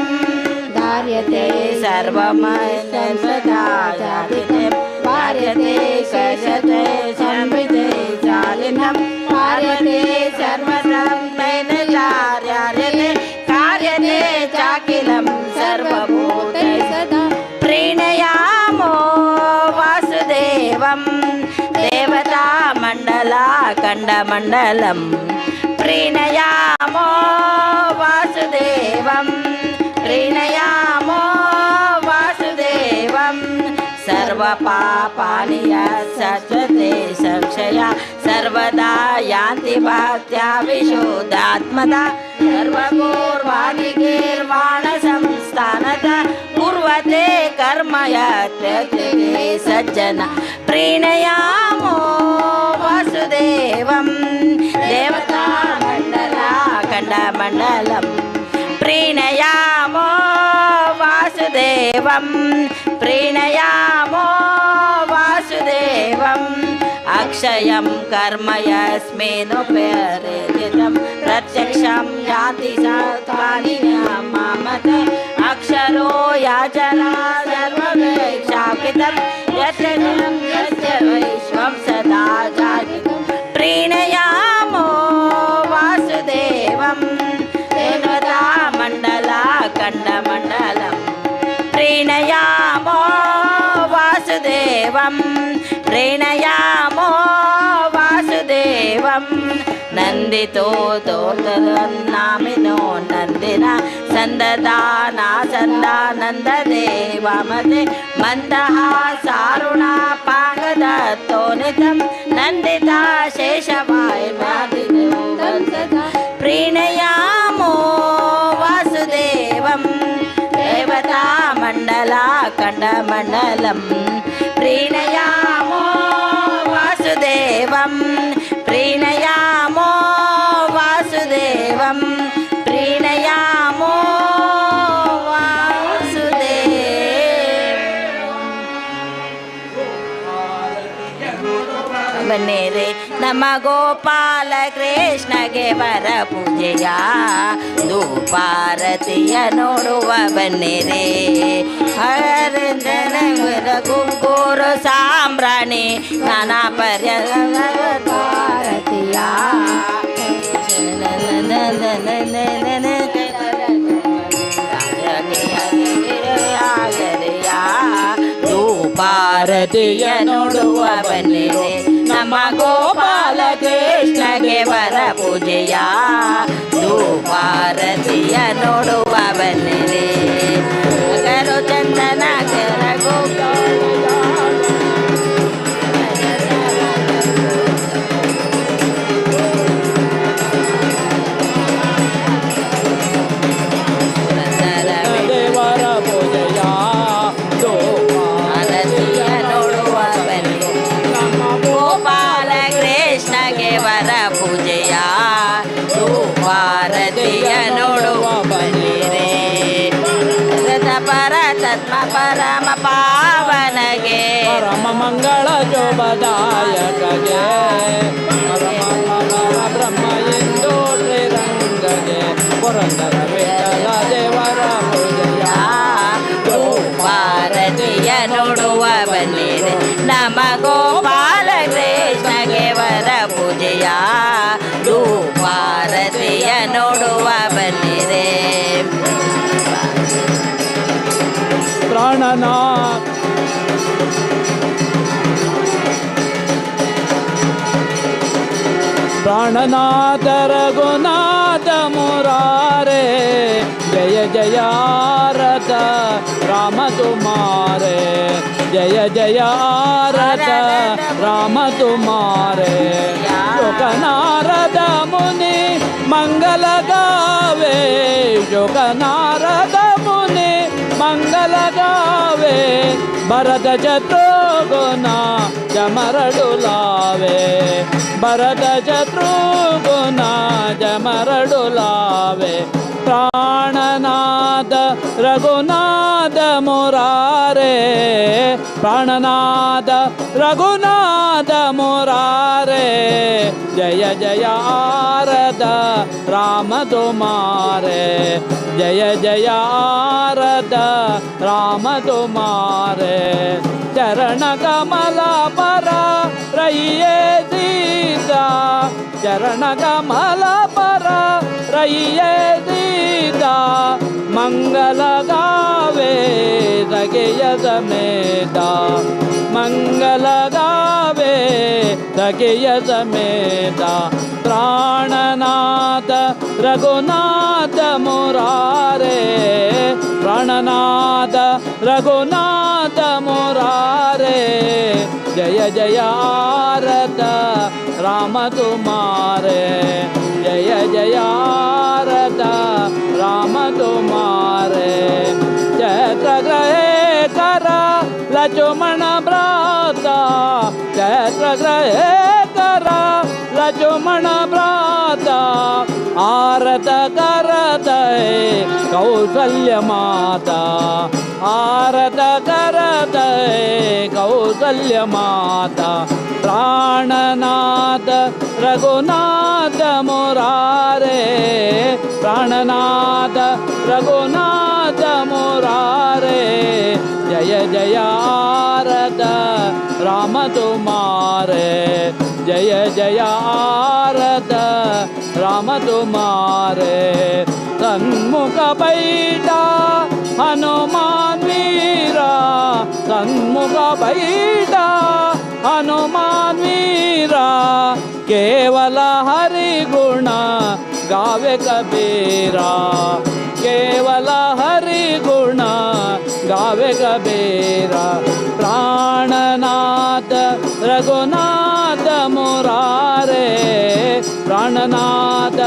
धार्यते सर्वमयसदा जातिते वार्यते कशते संविते चालिनं वार्यते सर्वदं नैनचार्यार्यते कार्यते चाखिलं सर्वभूते सदा प्रीणयामो वासुदेवं देवता मण्डलाखण्डमण्डलं प्रीणयामो वासुदेवं प्रीणयामो वासुदेवं सर्वपापानि यस्सत्वते संशया सर्वदा यान्ति भक्त्या विशुद्धात्मदा सर्वपूर्वादिगीर्वाणसंस्थानतः कुर्वते कर्म यत्ते सज्जना प्रीणयामो वासुदेवं देवता मण्डलाखण्डमण्डलं प्रीणयामो वासुदेवं प्रीणयामो वासुदेवम् अक्षयं कर्म यस्मिन्नुपरेदितं प्रत्यक्षं याति सत्त्वानि मामत अक्षरो याचना सर्ववेक्षापितं यस्य विश्वं सदा जातितं प्रीणयामो वासुदेवं देवता मण्डलाखण्डमण्डलं प्रीणयामो वासुदेवं प्रीणयामो वासुदेवं नन्दितो तोतरन्नामिनो नन्दिना सन्ददाना सन्दानन्ददेवमते मन्दः सारुणा पाङ्गदत्तो नितं नन्दिता शेषवायुमादिदेवो प्रीणयामो वासुदेवं देवतामण्डलाखण्डमण्डलं प्रीणयामो वासुदेवं प्रीणयामो वासुदेवं प्रीणयामो ಬನ್ನಿರೆ ನಮ್ಮ ಗೋಪಾಲ ಕೃಷ್ಣಗೆ ವರ ಪೂಜೆಯ ಧೂಪಾರತಿಯ ನೋಡುವ ಬನ್ನಿರೆ ಹರೇಂದ್ರ ಗುಂಗೂರು ಸಾಂಬ್ರಾಣಿ ನಾನಾ ಪರ್ಯತಿಯ ಧೂಪಾರತಿಯ ನೋಡುವ ಬನ್ನಿರೆ ನಮ್ಮ ಗೋಪಾಲ ಕೃಷ್ಣಗೆ ವರ ಪೂಜೆಯ ಧೂಪಾರತಿಯ ನೋಡುವ ಬನ್ನಿರೆ ಕರು ಚಂದನ ಕರ ದೇವರ ಪೂಜೆಯ ಧೂಪಾರತಿಯ ನೋಡುವ ಬನ್ನಿರೆ ನಮ್ಮ ಗೋಪಾಲ ಕೃಷ್ಣಗೆ ವರ ಪೂಜೆಯ ಧೂಪಾರತಿಯ ನೋಡುವ ಬನ್ನಿರೆ ಪರತತ್ಮ ಪರಮ ಪಾವನಗೆ ಪರಮ ಮಂಗಳ ಶೋಭದಾಯಕಗೆ ಪರಮ ಬ್ರಹ್ಮ ಎಂದು ಶ್ರೀರಂಗಗೆ ಪುರಂದರ ವಿಠಲ ದೇವರ ಪೂಜೆಯ ಧೂಪಾರತಿಯ ನೋಡುವ ಬನ್ನಿರೆ ನಮ್ಮ ಗೋಪಾಲ ಕೃಷ್ಣಗೆ ವರ ಪೂಜೆಯ ಧೂಪಾರತಿಯ ನೋಡುವ ಬನ್ನಿರೆ ಪ್ರಾಣನಾಥ ಪ್ರಾಣನಾಥ ರಘುನಾಥ ಮುರಾರೆ ಜಯ ಜಯಾರಥ ರಾಮ ತುಮಾರೆ ಜಯ ಜಯಾರಥ ರಾಮ ತುಮಾರೆ ಶೋಕನಾರದ ಮುನಿ ಮಂಗಲ ಗಾವೆ ಶೋಕನಾರದ ಮುನಿ ಮಂಗಲ ಗಾವೆ ಭರತ ಶತ್ರುಘ್ನ ಜಮರಡುಲಾವೆ ಭರತ ಶತ್ರುಘ್ನ ಜಮರಡುಲಾವೆ ಪ್ರಾಣನಾಥ ರಘುನಾಥ ಮುರಾರೆ ಪ್ರಾಣನಾಥ ರಘುನಾಥ ಮುರಾರೆ ಜಯ ಜಯಾರದ ರಾಮ ತುಮಾರೆ ಜಯ ಜಯಾರದ ರಾಮ ತುಮಾರೆ ಚರಣ ಕಮಲ ಪರ ರಹಿಯೇ ಸೀತಾ ಚರಣ ಕಮಲ ಪರ ರಹಿಯೇ ಸೀತಾ ಮಂಗಲ ಗಾವೆ ಸಗೆಯ ಸಮೇತ ಮಂಗಲ ಗಾವೆ ಸಗೆಯ ಸಮೇತ ಪ್ರಾಣನಾಥ ರಘುನಾಥ ಮುರಾರೆ ಪ್ರಾಣನಾಥ ರಘುನಾಥ ಮುರಾರೆ ಜಯ ಜಯಾರಥ ರಾಮ ತುಮಾರೆ ಜಯ ಜಯಾರಥ ರಾಮ ತುಮಾರೆ ಚೈತ್ರಗ್ರಹೇ ಕರ ಲಕ್ಷ್ಮಣ ಭ್ರಾತ ಚೈತ್ರಗ್ರಹೇ ಕರ ಲಕ್ಷ್ಮಣ ಭ್ರಾತ ಆರತ ಕರತೈ ಕೌಸಲ್ಯ ಮಾತಾ ಆರತ ಕರತೈ ಕೌಸಲ್ಯ ಮಾತಾ ಪ್ರಾಣನಾಥ ರಘುನಾಥ ಮುರಾರೆ ಪ್ರಾಣನಾಥ ರಘುನಾಥ ಮುರಾರೆ ಜಯ ಜಯಾರಥ ರಾಮ ತುಮಾರೆ ಜಯ ಜಯಾರಥ ರಾಮ ತುಮಾರೆ ಸನ್ಮುಖ बैठा हनुमान वीर सन्मुख बैठा हनुमान वीरा, केवल हरि गुण गावे कबीरा, केवल हरि गुण गावे कबीरा। प्राणनाथ रघुनाथ मुरारे, प्राणनाथ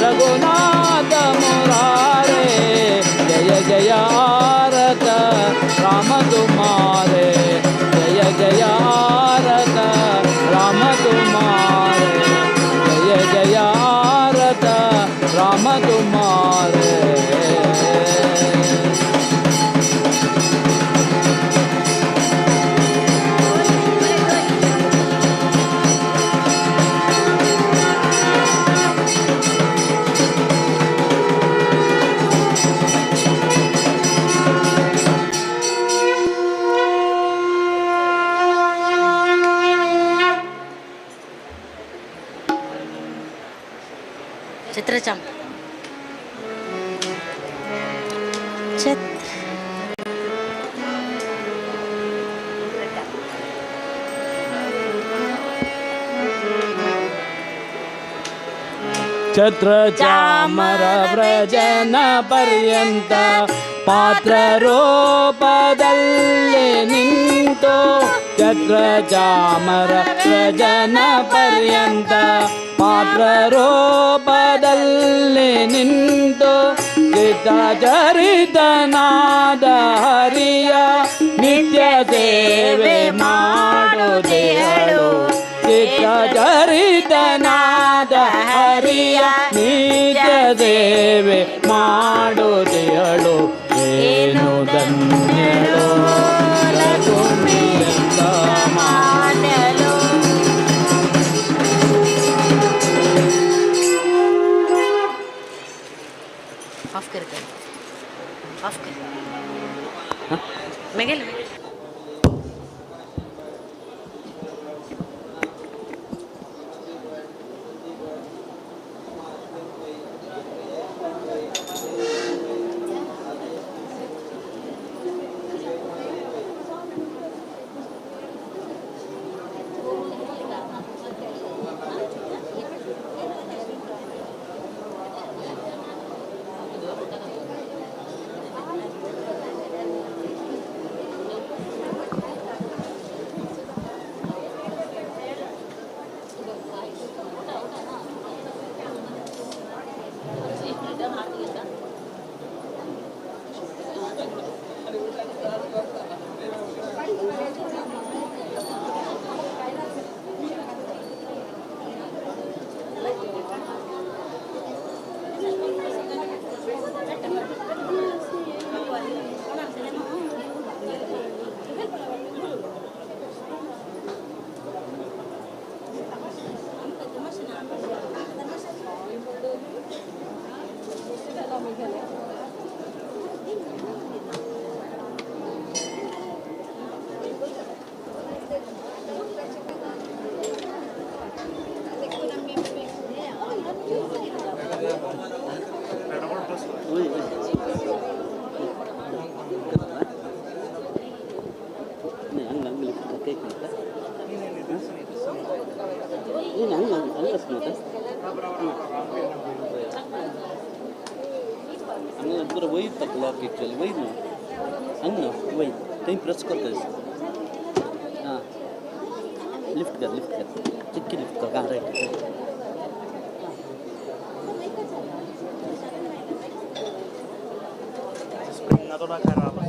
रघुनाथ मुरारे, जय जय आरत राम तुम्हारे, जय जय आरत राम तुम्हारे, जय जय आरत राम तुम्हारे। ಚಿತ್ರಚಾಂಪ ಛತ್ರ ಚಾಮರ ವ್ರಜನ ಪರ್ಯಂತ ಪಾತ್ರ ರೂಪದಲ್ಲಿ ನಿಂತು, ಛತ್ರ ಚಾಮರ ವ್ರಜನ ಪರ್ಯಂತ ಪಾತ್ರ ರೂಪದಲ್ಲಿ ನಿಂತು, ಚಿತ್ತ ಚರಿತನಾದ ಹರಿಯ ನಿತ್ಯ ಸೇವೆ ಮಾಡುತ್ತೇಳು, ಚಿತ್ತ ಚರಿತನಾದ ಹರಿಯ ನಿತ್ಯ ಸೇವೆ ಮಾಡುತ್ತೇಳು, ಏನು ಧನ್ಯಳು ರಘುನಂದನ ಮಾಡಲು ऑफ कर मैं गेल वही तक लॉक एक्चुअली वही ना अन्ना वही कहीं प्रेस करते हैं हाँ लिफ्ट कर चिक्की लिफ्ट कर कहाँ राइट स्प्रिंग ना थोड़ा खराब है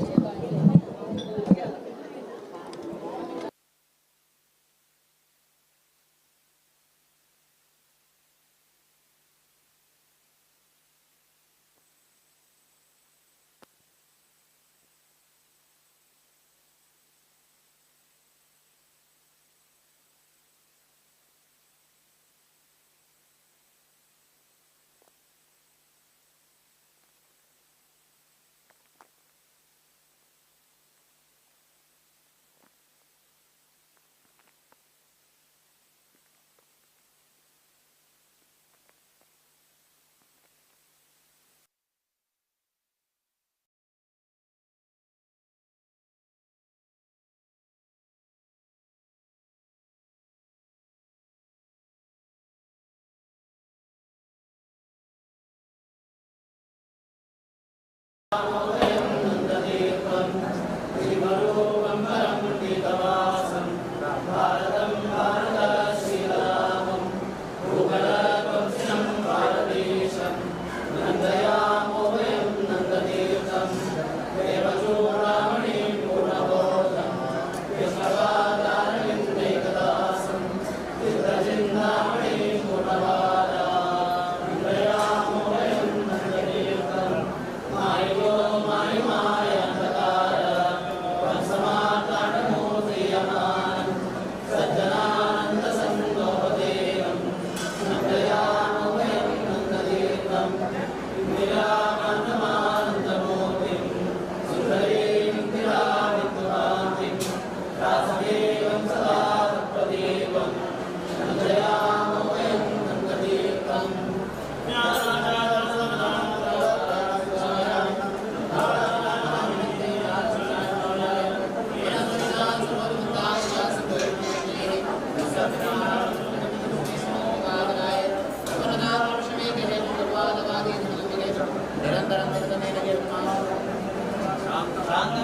शांत